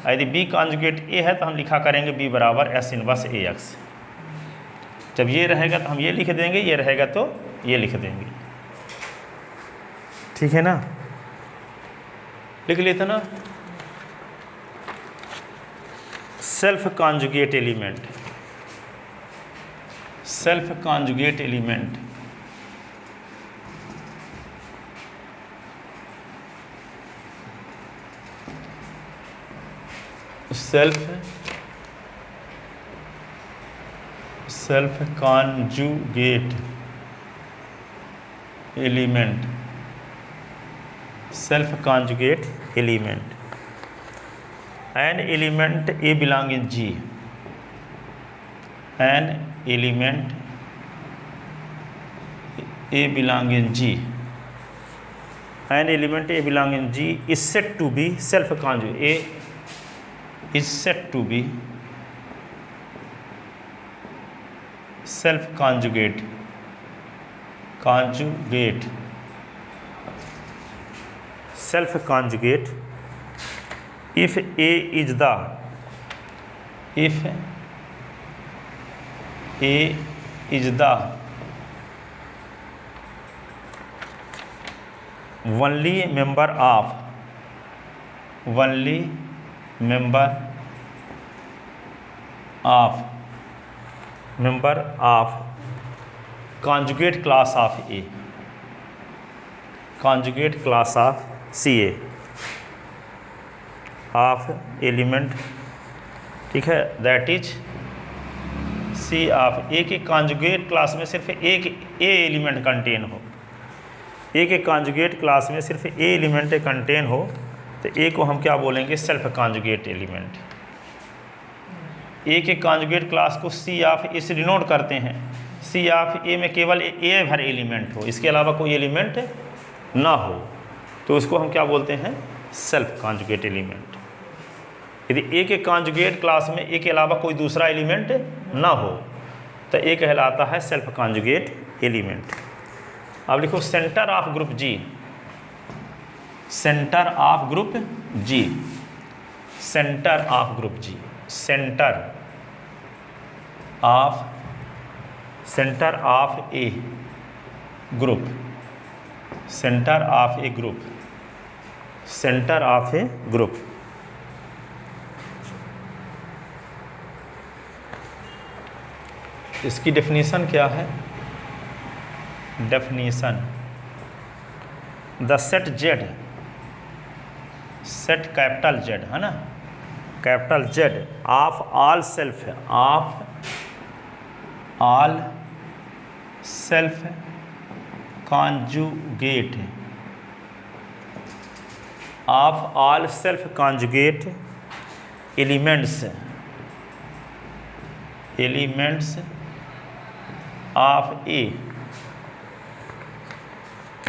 यदि बी कॉन्जुगेट ए है तो हम लिखा करेंगे बी बराबर एस इनवर्स ए एक्स। जब ये रहेगा तो हम ये लिख देंगे, ये रहेगा तो ये लिख देंगे। ठीक है ना, लिख लेते ना। Self conjugate element, self conjugate element self conjugate element, self conjugate element, an element A belong in G, an element A belong in G, an element A belong in G is said to be self conjugate. A is said to be self conjugate, self conjugate if A is the only member of conjugate class of A, conjugate class of CA of element, ठीक है, that is C of ए के conjugate class में सिर्फ एक ए element contain हो, ए के conjugate class में सिर्फ ए एलिमेंट कंटेन हो, तो ए को हम क्या बोलेंगे, सेल्फ कॉन्जुगेट एलिमेंट। ए के कॉन्जुगेट क्लास को सी ऑफ ए से डिनोट करते हैं, सी ऑफ ए में केवल ए भर एलिमेंट हो, इसके अलावा कोई एलिमेंट ना हो, तो उसको हम क्या बोलते हैं, सेल्फ कॉन्जुगेट एलिमेंट। यदि ए के कॉन्जुगेट क्लास में ए के अलावा कोई दूसरा एलिमेंट ना हो तो ए कहलाता है सेल्फ कॉन्जुगेट एलिमेंट। अब लिखो centre of group G, centre of group G, centre of group G, centre of a group, centre of a group, centre of a group. इसकी डेफिनेशन क्या है, definition the set Z, set capital Z है ना, capital Z of all self, of all self conjugate, of all self conjugate elements, elements of A,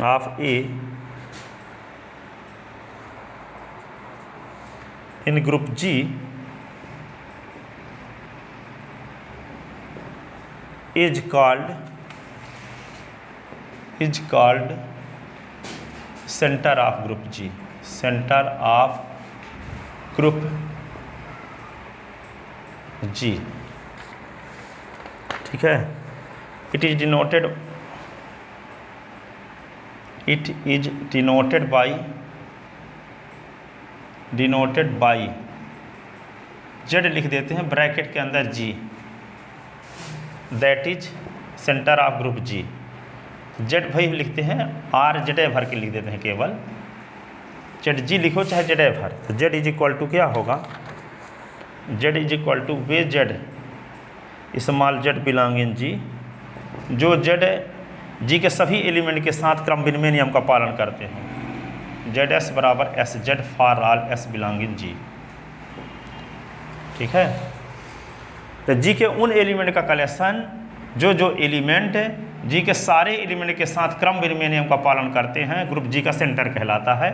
of A in group G is called center of group G, center of group G, ठीक है। it is denoted by Z लिख देते हैं bracket के अंदर G, that is centre of group G. Z भाई लिखते हैं आर जेड ए भर के लिख देते हैं केवल, जेड जी लिखो चाहे जेड ए भर, तो जेड इज इक्वल टू क्या होगा, Z is equal to way Z small Z belong in G, जो जेड जी के सभी एलिमेंट के साथ क्रम विनिमय नियम का पालन करते हैं, जेड एस बराबर S Z for all S belong in G, ठीक है। तो जी के उन एलिमेंट का कलेक्शन जो एलिमेंट जी के सारे एलिमेंट के साथ क्रम विनिमय नियम का पालन करते हैं, ग्रुप जी का सेंटर कहलाता है,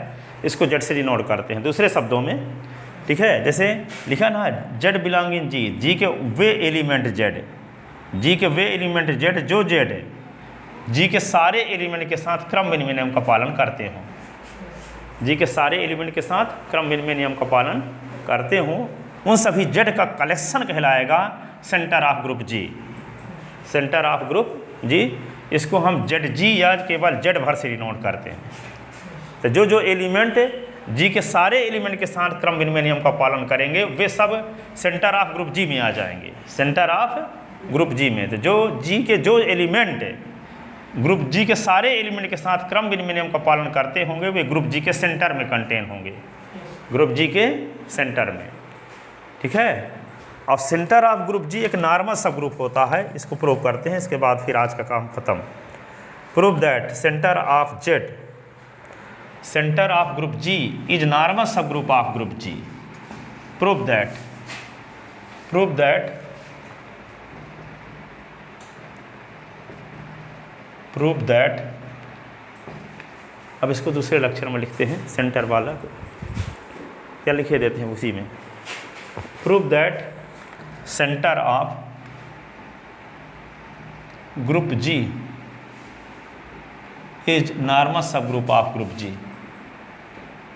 इसको जेड से डिनोट करते हैं। दूसरे शब्दों में, ठीक है, जैसे लिखा ना Z belong in G, G के वे एलिमेंट जेड, जी के वे एलिमेंट जेड जो जेड जी के सारे एलिमेंट के साथ क्रम विनिमय नियम का पालन करते हों, जी के सारे एलिमेंट के साथ क्रम विनिमय नियम का पालन करते हों, उन सभी जेड का कलेक्शन कहलाएगा centre of group G, centre of group G. इसको हम जेड जी या केवल जेड भर से डिनोट करते हैं। तो जो एलिमेंट जी के सारे एलिमेंट के साथ क्रम विनिमय नियम का पालन करेंगे, वे सब सेंटर ऑफ ग्रुप जी में आ जाएंगे, सेंटर ऑफ ग्रुप जी में। तो जो जी के जो एलिमेंट ग्रुप जी के सारे एलिमेंट के साथ क्रम विनिमय नियम का पालन करते होंगे, वे ग्रुप जी के सेंटर में कंटेन होंगे, ग्रुप जी के सेंटर में। ठीक है। और सेंटर ऑफ ग्रुप जी एक नॉर्मल सब ग्रुप होता है, इसको प्रूव करते हैं, इसके बाद फिर आज का काम खत्म। Prove that centre of Z, centre of group G is normal सब group of group G. Prove that, prove that, prove that, अब इसको दूसरे लक्षण में लिखते हैं, सेंटर वाला क्या लिखे देते हैं उसी में। Prove that centre of group G is normal सब group of group G,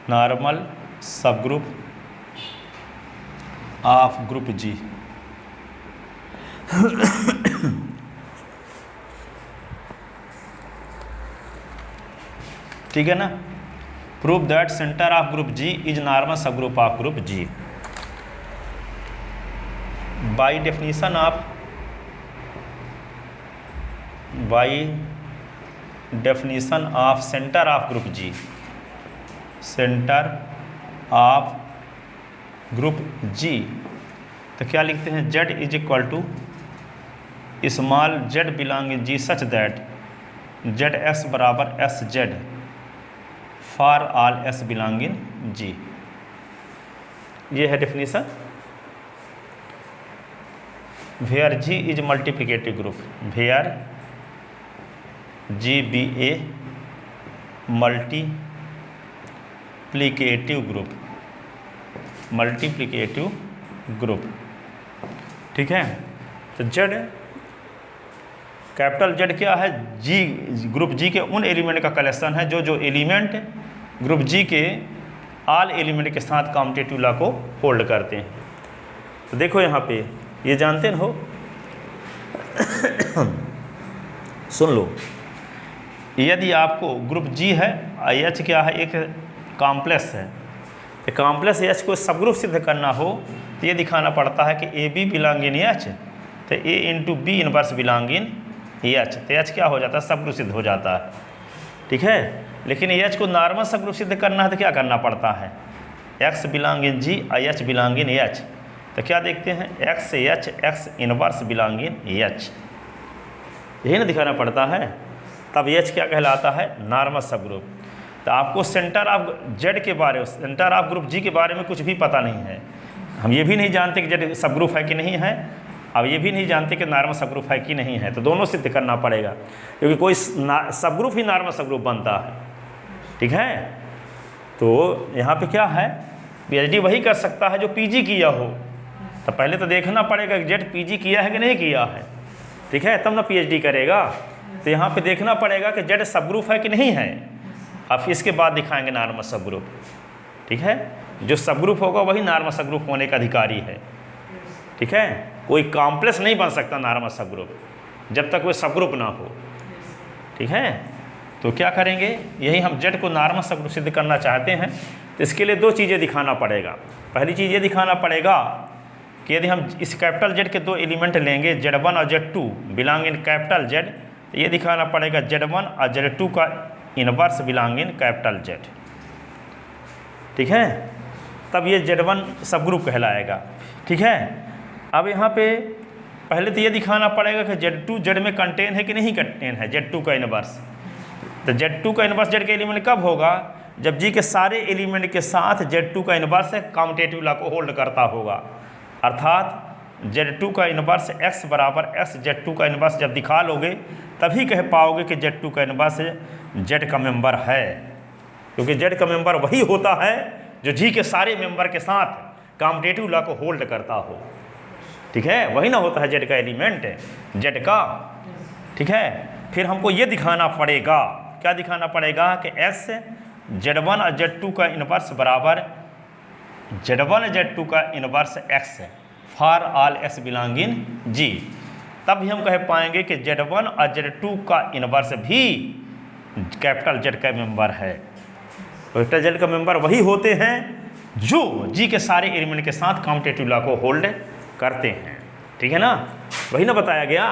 normal सब ग्रुप ऑफ ग्रुप जी। ठीक है ना। Prove that centre of group G is normal सब group of group G. By definition of, by definition of centre of group G, centre of group G, तो क्या लिखते हैं, z is equal to small z belong in G such that Z x बराबर S Z for all S belong in G. ये है definition. Where G is multiplicative group, where G be a multiplicative group, multiplicative group. ठीक है। तो Z, capital Z क्या है, जी group जी के उन एलिमेंट का कलेक्शन है जो एलिमेंट ग्रुप जी के ऑल एलिमेंट के साथ कॉम्यूटेटिव लॉ को होल्ड करते हैं। तो देखो यहाँ पे ये जानते हो सुन लो, यदि आपको ग्रुप जी है, एच क्या है, एक कॉम्प्लेक्स है, तो कॉम्प्लेक्स एच को सबग्रुप सिद्ध करना हो तो ये दिखाना पड़ता है कि A B belong in H, तो A into B inverse belong in H, तो एच क्या हो जाता है, सबग्रुप सिद्ध हो जाता है। ठीक है। लेकिन एच को नॉर्मल सबग्रुप सिद्ध करना है तो क्या करना पड़ता है, X belong in G I H belong in H, तो क्या देखते हैं, X H X inverse belong in H, यही ना दिखाना पड़ता है। तब एच क्या कहलाता है, नॉर्मल सब ग्रुप। तो आपको सेंटर ऑफ जेड के बारे में, सेंटर ऑफ ग्रुप जी के बारे में कुछ भी पता नहीं है, हम ये भी नहीं जानते कि जेड सब ग्रुप है कि नहीं है, अब ये भी नहीं जानते कि नॉर्मल सब ग्रुप है कि नहीं है, तो दोनों सिद्ध करना पड़ेगा, क्योंकि कोई सब ग्रुप ही नॉर्मल सब ग्रुप बनता है। ठीक है। तो यहाँ पे क्या है, पीएचडी वही कर सकता है जो पीजी किया हो, तो पहले तो देखना पड़ेगा कि जेड पीजी किया है कि नहीं किया है। ठीक है। तब ना पीएचडी करेगा। तो यहाँ पे देखना पड़ेगा कि जेड सब ग्रुप है कि नहीं है, अब इसके बाद दिखाएंगे नॉर्मल सब ग्रुप। ठीक है। जो सब ग्रुप होगा वही नॉर्मल सब ग्रुप होने का अधिकारी है। ठीक है। कोई कॉम्प्लेक्स नहीं बन सकता नॉर्मल सब ग्रुप जब तक कोई सब ग्रुप ना हो। ठीक है। तो क्या करेंगे, यही हम जेड को नॉर्मल सब ग्रुप सिद्ध करना चाहते हैं, तो इसके लिए दो चीज़ें दिखाना पड़ेगा। पहली चीज़ ये दिखाना पड़ेगा कि यदि हम इस कैपिटल जेड के दो एलिमेंट लेंगे, Z1 और Z2 belong in capital Z, तो ये दिखाना पड़ेगा Z1 और Z2 का inverse belong in capital Z. ठीक है। तब ये Z1 सब ग्रुप कहलाएगा। ठीक है। अब यहाँ पे पहले तो ये दिखाना पड़ेगा कि Z2 जेड में कंटेन है कि नहीं कंटेन है, Z2 का इनवर्स। तो Z2 का इनवर्स जेड के एलिमेंट कब होगा, जब जी के सारे एलिमेंट के साथ Z2 का इनवर्स कॉम्यूटेटिव लॉ को होल्ड करता होगा, अर्थात Z2 का इनवर्स x बराबर x Z2 का इनवर्स जब दिखा लोगे तभी कह पाओगे कि Z2 का इनवर्स Z का मेंबर है, क्योंकि Z का मेंबर वही होता है जो जी के सारे मेंबर के साथ कॉम्यूटेटिव लॉ को होल्ड करता हो। ठीक है। वही ना होता है Z का एलिमेंट, Z का। ठीक है। फिर हमको ये दिखाना पड़ेगा, क्या दिखाना पड़ेगा कि x Z1 और Z2 का इनवर्स बराबर Z1 Z2 का inverse x for all x belong in G। तब भी हम कह पाएंगे कि Z1 और Z2 का इनवर्स भी कैपिटल Z का मेंबर है। वेक्टर जेड का मेंबर वही होते हैं जो जी के सारे एलिमेंट के साथ कम्यूटेटिव लॉ को होल्ड करते हैं। ठीक है ना, वही ना बताया गया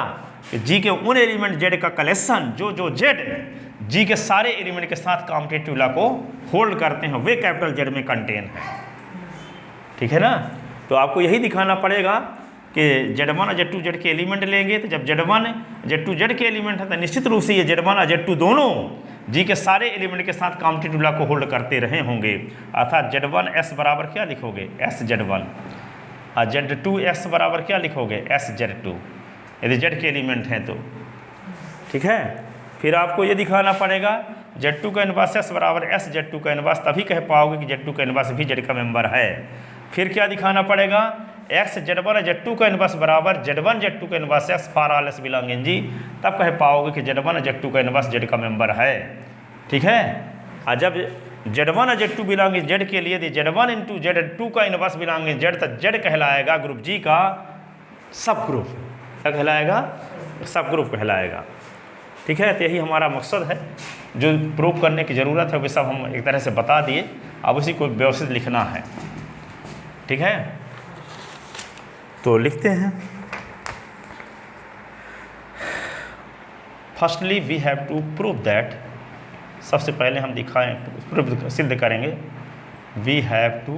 कि जी के उन एलिमेंट जेड का कलेक्शन जो जेड जी के सारे एलिमेंट के साथ कम्यूटेटिव लॉ को होल्ड करते हैं वे कैपिटल जेड में कंटेन है। ठीक है ना, तो आपको यही दिखाना पड़ेगा कि Z1 और Z2 जेड के एलिमेंट लेंगे तो जब Z1 Z2 जेड के एलिमेंट है तो निश्चित रूप से ये Z1 और Z2 दोनों जी के सारे एलिमेंट के साथ कम्यूटेटिव लॉ को होल्ड करते रहे होंगे। अर्थात Z1 S बराबर क्या लिखोगे SZ1 और Z2 S बराबर क्या लिखोगे SZ2 यदि Z के एलिमेंट हैं तो। ठीक है, फिर आपको ये दिखाना पड़ेगा Z2 का इनवर्स S बराबर SZ2 का इनवर्स, तभी कह पाओगे कि Z2 का इनवर्स भी Z का मेंबर है। फिर क्या दिखाना पड़ेगा x Z1 और Z2 का इनवर्स बराबर Z1 Z2 का inverse x for all S belong in G, तब कह पाओगे कि Z1 और Z2 का इनवर्स Z का मेंबर है। ठीक है, और जब Z1 और Z2 बिलोंग इन Z के लिए यदि Z1 इंटू Z2 का इनवर्स बिलोंग इन Z, तो Z कहलाएगा ग्रुप जी का सब ग्रुप। क्या कहलाएगा? सब ग्रुप कहलाएगा। ठीक है, तो यही हमारा मकसद है, जो प्रूव करने की ज़रूरत है वे सब हम एक तरह से बता दिए, अब उसी को व्यवस्थित लिखना है। ठीक है, तो लिखते हैं। Firstly we have to prove that, सबसे पहले हम दिखाएं सिद्ध करेंगे, we have to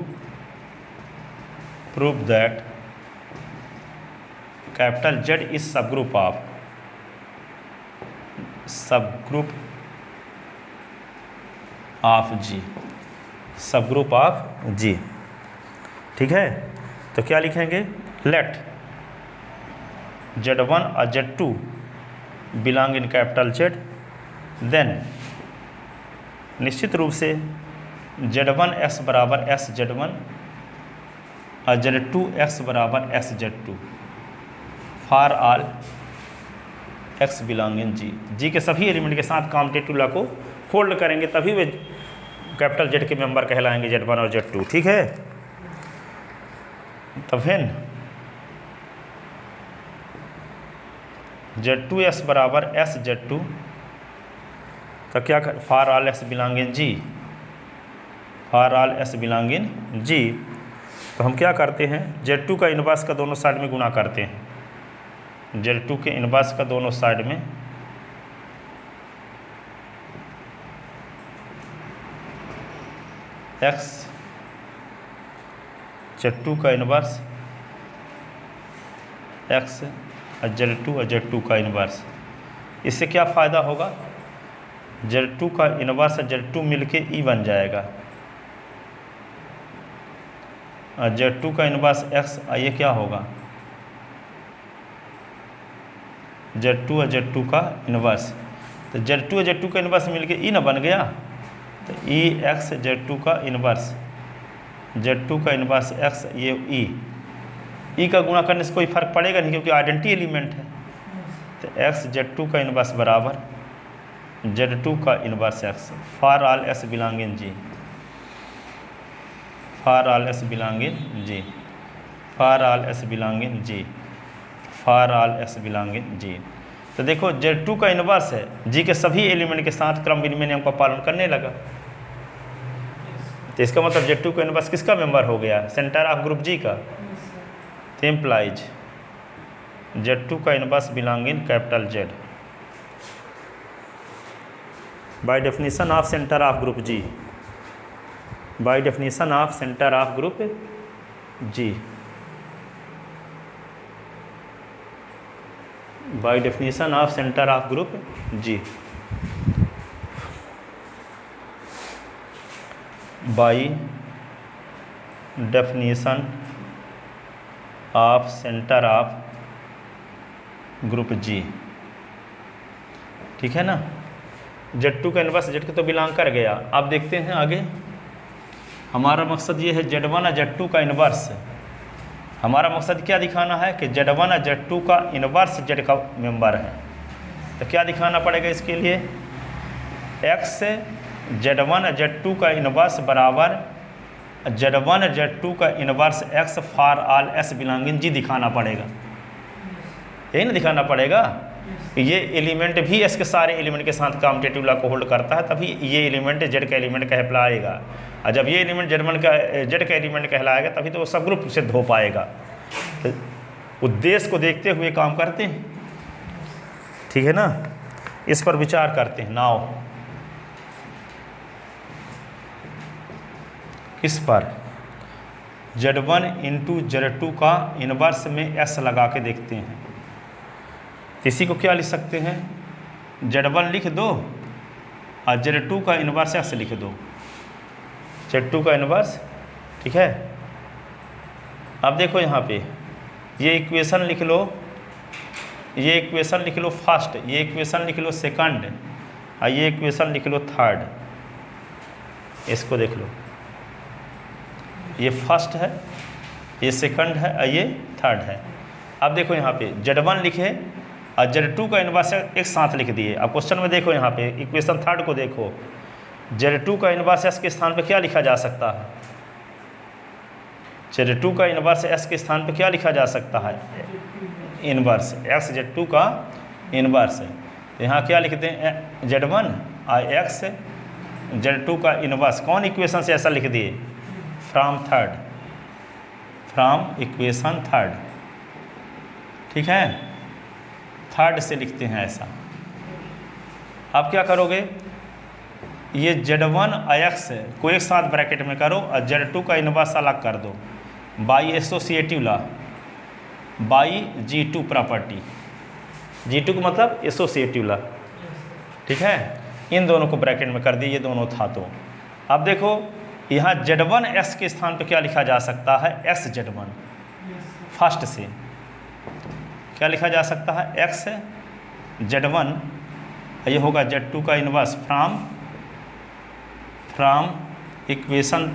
prove that capital Z is सब group of G, sub group of जी। ठीक है, तो क्या लिखेंगे? लेट Z1 और Z2 belong in capital Z, then निश्चित रूप से Z1 S बराबर SZ1 और Z2 X बराबर SZ2 for all X belong in G. G के सभी एलिमेंट के साथ कम्यूटेटिव लॉ को होल्ड करेंगे, तभी वे कैपिटल जेड के मेंबर कहलाएंगे Z1 और Z2। ठीक है, तो फिर Z2S बराबर SZ2, तो क्या for all S belong in G, for all S belong in G, तो हम क्या करते हैं Z2 का इनवर्स का दोनों साइड में गुणा करते हैं, Z2 के इनवर्स का दोनों साइड में X Z2 का इनवर्स X और Z2 और Z2 का इनवर्स। इससे क्या फ़ायदा होगा? Z2 का इनवर्स और Z2 मिलके E बन जाएगा, और Z2 का इनवर्स X, ये क्या होगा Z2 और Z2 का इनवर्स, तो Z2 और Z2 का इनवर्स मिलके E ना बन गया, तो E X Z2 का इनवर्स, Z2 का इनवर्स X, ये E का गुणा करने से कोई फर्क पड़ेगा नहीं क्योंकि आइडेंटिटी एलिमेंट है, तो X Z2 का इनवर्स बराबर Z2 का inverse X for all S belong in G, for all S belong in G, for all S belong in G, for all S belong in G. तो देखो Z2 का inverse है जी के सभी element के साथ क्रम विनिमय नियम का पालन करने लगा, तो इसका मतलब Z2 का इनवर्स किसका मेंबर हो गया? सेंटर ऑफ ग्रुप जी का। तो इम्प्लाइज Z2 का inverse belong in capital Z by definition of centre of group G, by definition of centre of group G, by definition of centre of group G, by definition of centre of group G. ठीक है ना, Z2 का inverse Z के तो belong कर गया। अब देखते हैं आगे, हमारा मकसद ये है Z1 और Z2 का इनवर्स। हमारा मकसद क्या दिखाना है कि Z1 और Z2 का इनवर्स Z का मेंबर है, तो क्या दिखाना पड़ेगा इसके लिए? X Z1 और Z2 का इनवर्स बराबर Z1 और Z2 का inverse X for all S belong in G दिखाना पड़ेगा, यही ना दिखाना पड़ेगा। ये एलिमेंट भी एस के सारे एलिमेंट के साथ कम्यूटेटिव लॉ को होल्ड करता है, तभी ये एलिमेंट जेड का एलिमेंट कहलाएगा। और जब ये एलिमेंट जेड का एलिमेंट कहलाएगा तभी तो वो सब ग्रुप सिद्ध हो पाएगा। तो उद्देश्य को देखते हुए काम करते हैं, ठीक है ना। इस पर विचार करते हैं। नाउ किस पर, Z1 इंटू Z2 का इनवर्स में S लगा के देखते हैं। इसी को क्या लिख सकते हैं, Z1 लिख दो और Z2 का इनवर्स S लिख दो, Z2 का इनवर्स, ठीक है। अब देखो यहाँ पे ये इक्वेशन लिख लो, ये इक्वेशन लिख लो फर्स्ट, ये इक्वेशन लिख लो सेकंड और ये इक्वेशन लिख लो थर्ड। इसको देख लो, ये फर्स्ट है, ये सेकंड है और ये थर्ड है। अब देखो यहाँ पे Z1 लिखे और Z2 का इनवर्स एक साथ लिख दिए। अब क्वेश्चन में देखो यहाँ पे इक्वेशन थर्ड को देखो, Z2 का इनवर्स S के स्थान पे क्या लिखा जा सकता है, Z2 का इनवर्स S के स्थान पे क्या लिखा जा सकता है, इनवर्स X Z2 का इनवर्स है। तो यहाँ क्या लिखते हैं, Z1 और X Z2 का इनवर्स। कौन इक्वेशन से ऐसा लिख दिए, from third, from equation third, ठीक है, थर्ड से लिखते हैं ऐसा। अब क्या करोगे, ये Z1 और X को एक साथ ब्रैकेट में करो और Z2 का इनवर्स अलग कर दो by associative law, by G2 property. G2 का मतलब एसोसिएटिव लॉ, ठीक है। इन दोनों को ब्रैकेट में कर दिए, ये दोनों था। तो अब देखो यहाँ Z1 S के स्थान पे क्या लिखा जा सकता है, S Z1 फर्स्ट से क्या लिखा जा सकता है, X Z1, ये होगा Z2 का इनवर्स फ्रॉम इक्वेशन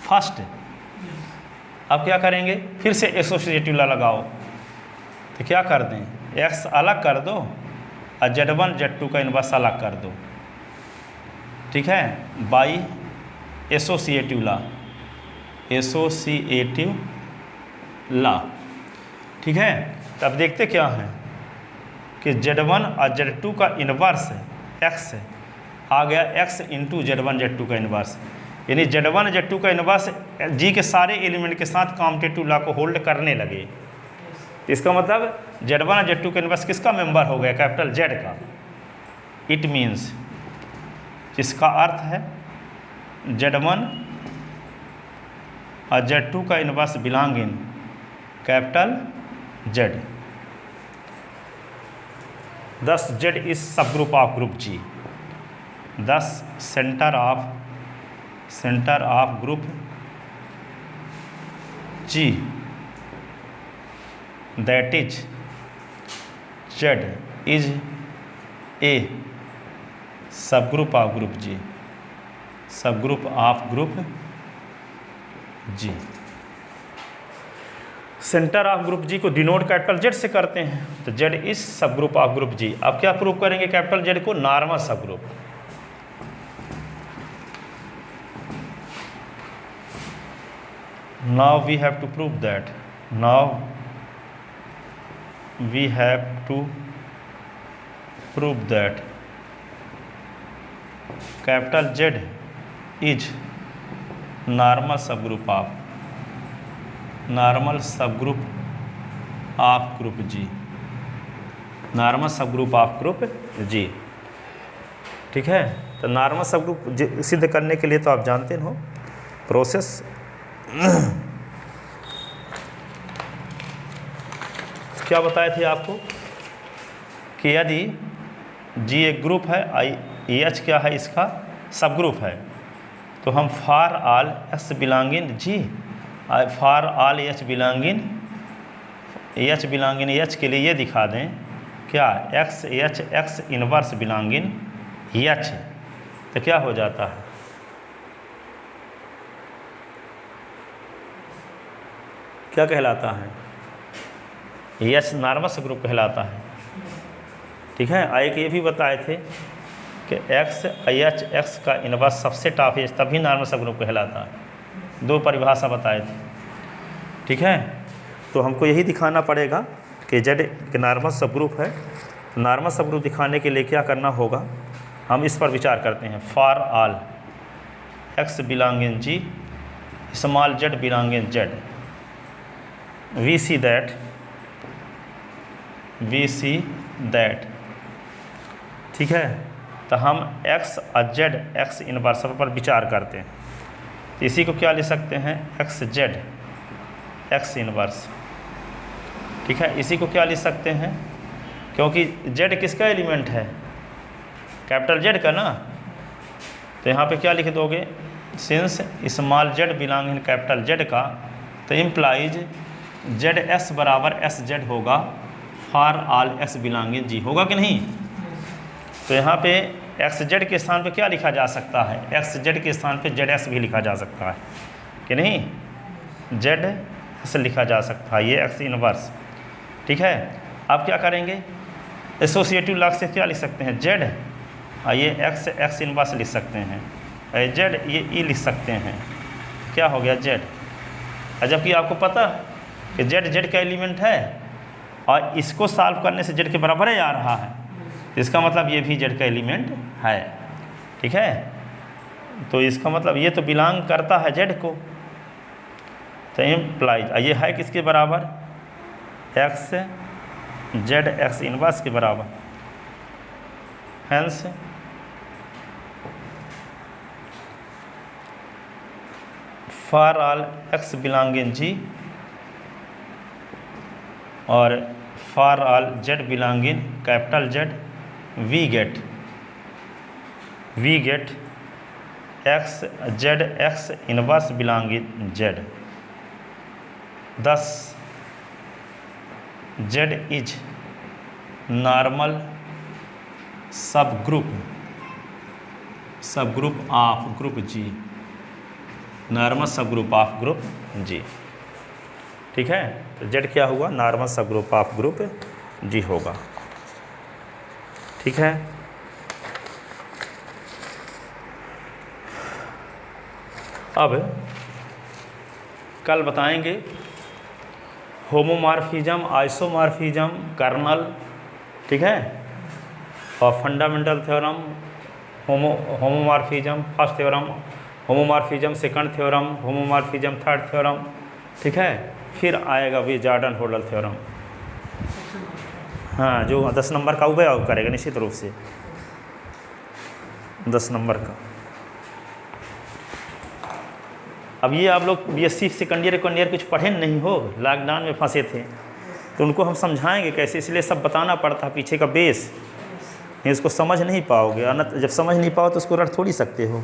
फर्स्ट। अब क्या करेंगे, फिर से एसोसिएटिव लॉ लगाओ। तो क्या कर दें, X अलग कर दो और Z1 Z2 का इनवर्स अलग कर दो, ठीक है, by associative law, associative law, ठीक है। तब देखते क्या है कि Z1 और Z2 का इनवर्स X आ गया, X इंटू Z1 Z2 का इनवर्स, यानी Z1 Z2 का इनवर्स G के सारे एलिमेंट के साथ कम्यूटेटिव लॉ को होल्ड करने लगे। इसका मतलब Z1 और Z2 का इनवर्स किसका मेंबर हो गया, कैपिटल Z का। इट मीन्स, इसका अर्थ है Z1 और Z2 का inverse belong in capital Z। Thus Z is subgroup of group G. Thus center of group G, that is Z, is a subgroup of group G, subgroup of group G। Centre of group G को denote capital Z से करते हैं, तो Z is सब group of group G. अब क्या prove करेंगे capital Z को, normal subgroup. Now we have to prove that, now we have to prove that capital Z is normal सब ग्रुप ऑफ, नॉर्मल सब group of group G, normal सब group of group G, ठीक है। तो normal सब group सिद्ध करने के लिए तो आप जानते हो प्रोसेस। क्या बताए थे आपको कि यदि जी एक ग्रुप है, एच क्या है, इसका सब ग्रुप है, तो हम for all S belong in G, for all H belong in H के लिए ये दिखा दें क्या, X H X inverse belong in H, तो क्या हो जाता है, क्या कहलाता है, एच नॉर्मल सब ग्रुप कहलाता है, ठीक है। एक ये भी बताए थे कि एक्स एच एक्स का इनवर्स सबसे टॉप एच तभी नॉर्मल सब ग्रुप कहलाता है। दो परिभाषा बताए थे, ठीक है। तो हमको यही दिखाना पड़ेगा कि जेड के नॉर्मल सब ग्रुप है, तो नॉर्मल सब ग्रुप दिखाने के लिए क्या करना होगा, हम इस पर विचार करते हैं। For all X belong in G, small Z belong in Z, we see that, ठीक है। तो हम एक्स और जेड एक्स इनवर्स पर विचार करते हैं, तो इसी को क्या ले सकते हैं, एक्स जेड एक्स इनवर्स, ठीक है। इसी को क्या ले सकते हैं, क्योंकि जेड किसका एलिमेंट है, कैपिटल जेड का ना, तो यहाँ पे क्या लिख दोगे, since small Z belong in capital Z का, तो इम्प्लाइज जेड एस बराबर एस जेड होगा for all X belong in G, होगा कि नहीं। तो यहाँ पे एक्स जेड के स्थान पे क्या लिखा जा सकता है, एक्स जेड के स्थान पे जेड एस भी लिखा जा सकता है कि नहीं, जेड एस लिखा जा सकता है, ये एक्स इनवर्स, ठीक है। अब क्या करेंगे, एसोसिएटिव लॉग से क्या लिख सकते हैं, जेड, ये एक्स इनवर्स लिख सकते हैं, जेड ये ई लिख सकते हैं, क्या हो गया जेड। जबकि आपको पता कि जेड का एलिमेंट है और इसको सॉल्व करने से जेड के बराबर ही आ रहा है, इसका मतलब ये भी जेड का एलिमेंट है, ठीक है। तो इसका मतलब ये तो बिलोंग करता है जेड को, तो इम्प्लाइज ये है किसके बराबर, एक्स जेड एक्स इनवर्स के बराबर, hence for all X belong in G और for all Z belong in capital Z, we get X Z X inverse belong in Z, thus Z is normal subgroup of group G, normal सब group of group G, ठीक है। तो Z क्या हुआ, normal सब group of group G होगा, ठीक है। अब कल बताएंगे होमोमॉर्फिज्म, आइसोमॉर्फिज्म, कर्नल, ठीक है, और fundamental theorem, homomorphism first theorem, homomorphism second theorem, homomorphism third theorem, ठीक है। फिर आएगा भी जॉर्डन होडल थ्योरम, हाँ, जो 10 नंबर का उपयोग करेगा निश्चित रूप से, 10 नंबर का। अब ये आप लोग बीएससी सेकंड ईयर कुछ पढ़े नहीं हो, लॉकडाउन में फंसे थे, तो उनको हम समझाएंगे कैसे, इसलिए सब बताना पड़ता है पीछे का बेस, नहीं इसको समझ नहीं पाओगे, जब समझ नहीं पाओ तो उसको रट थोड़ी सकते हो।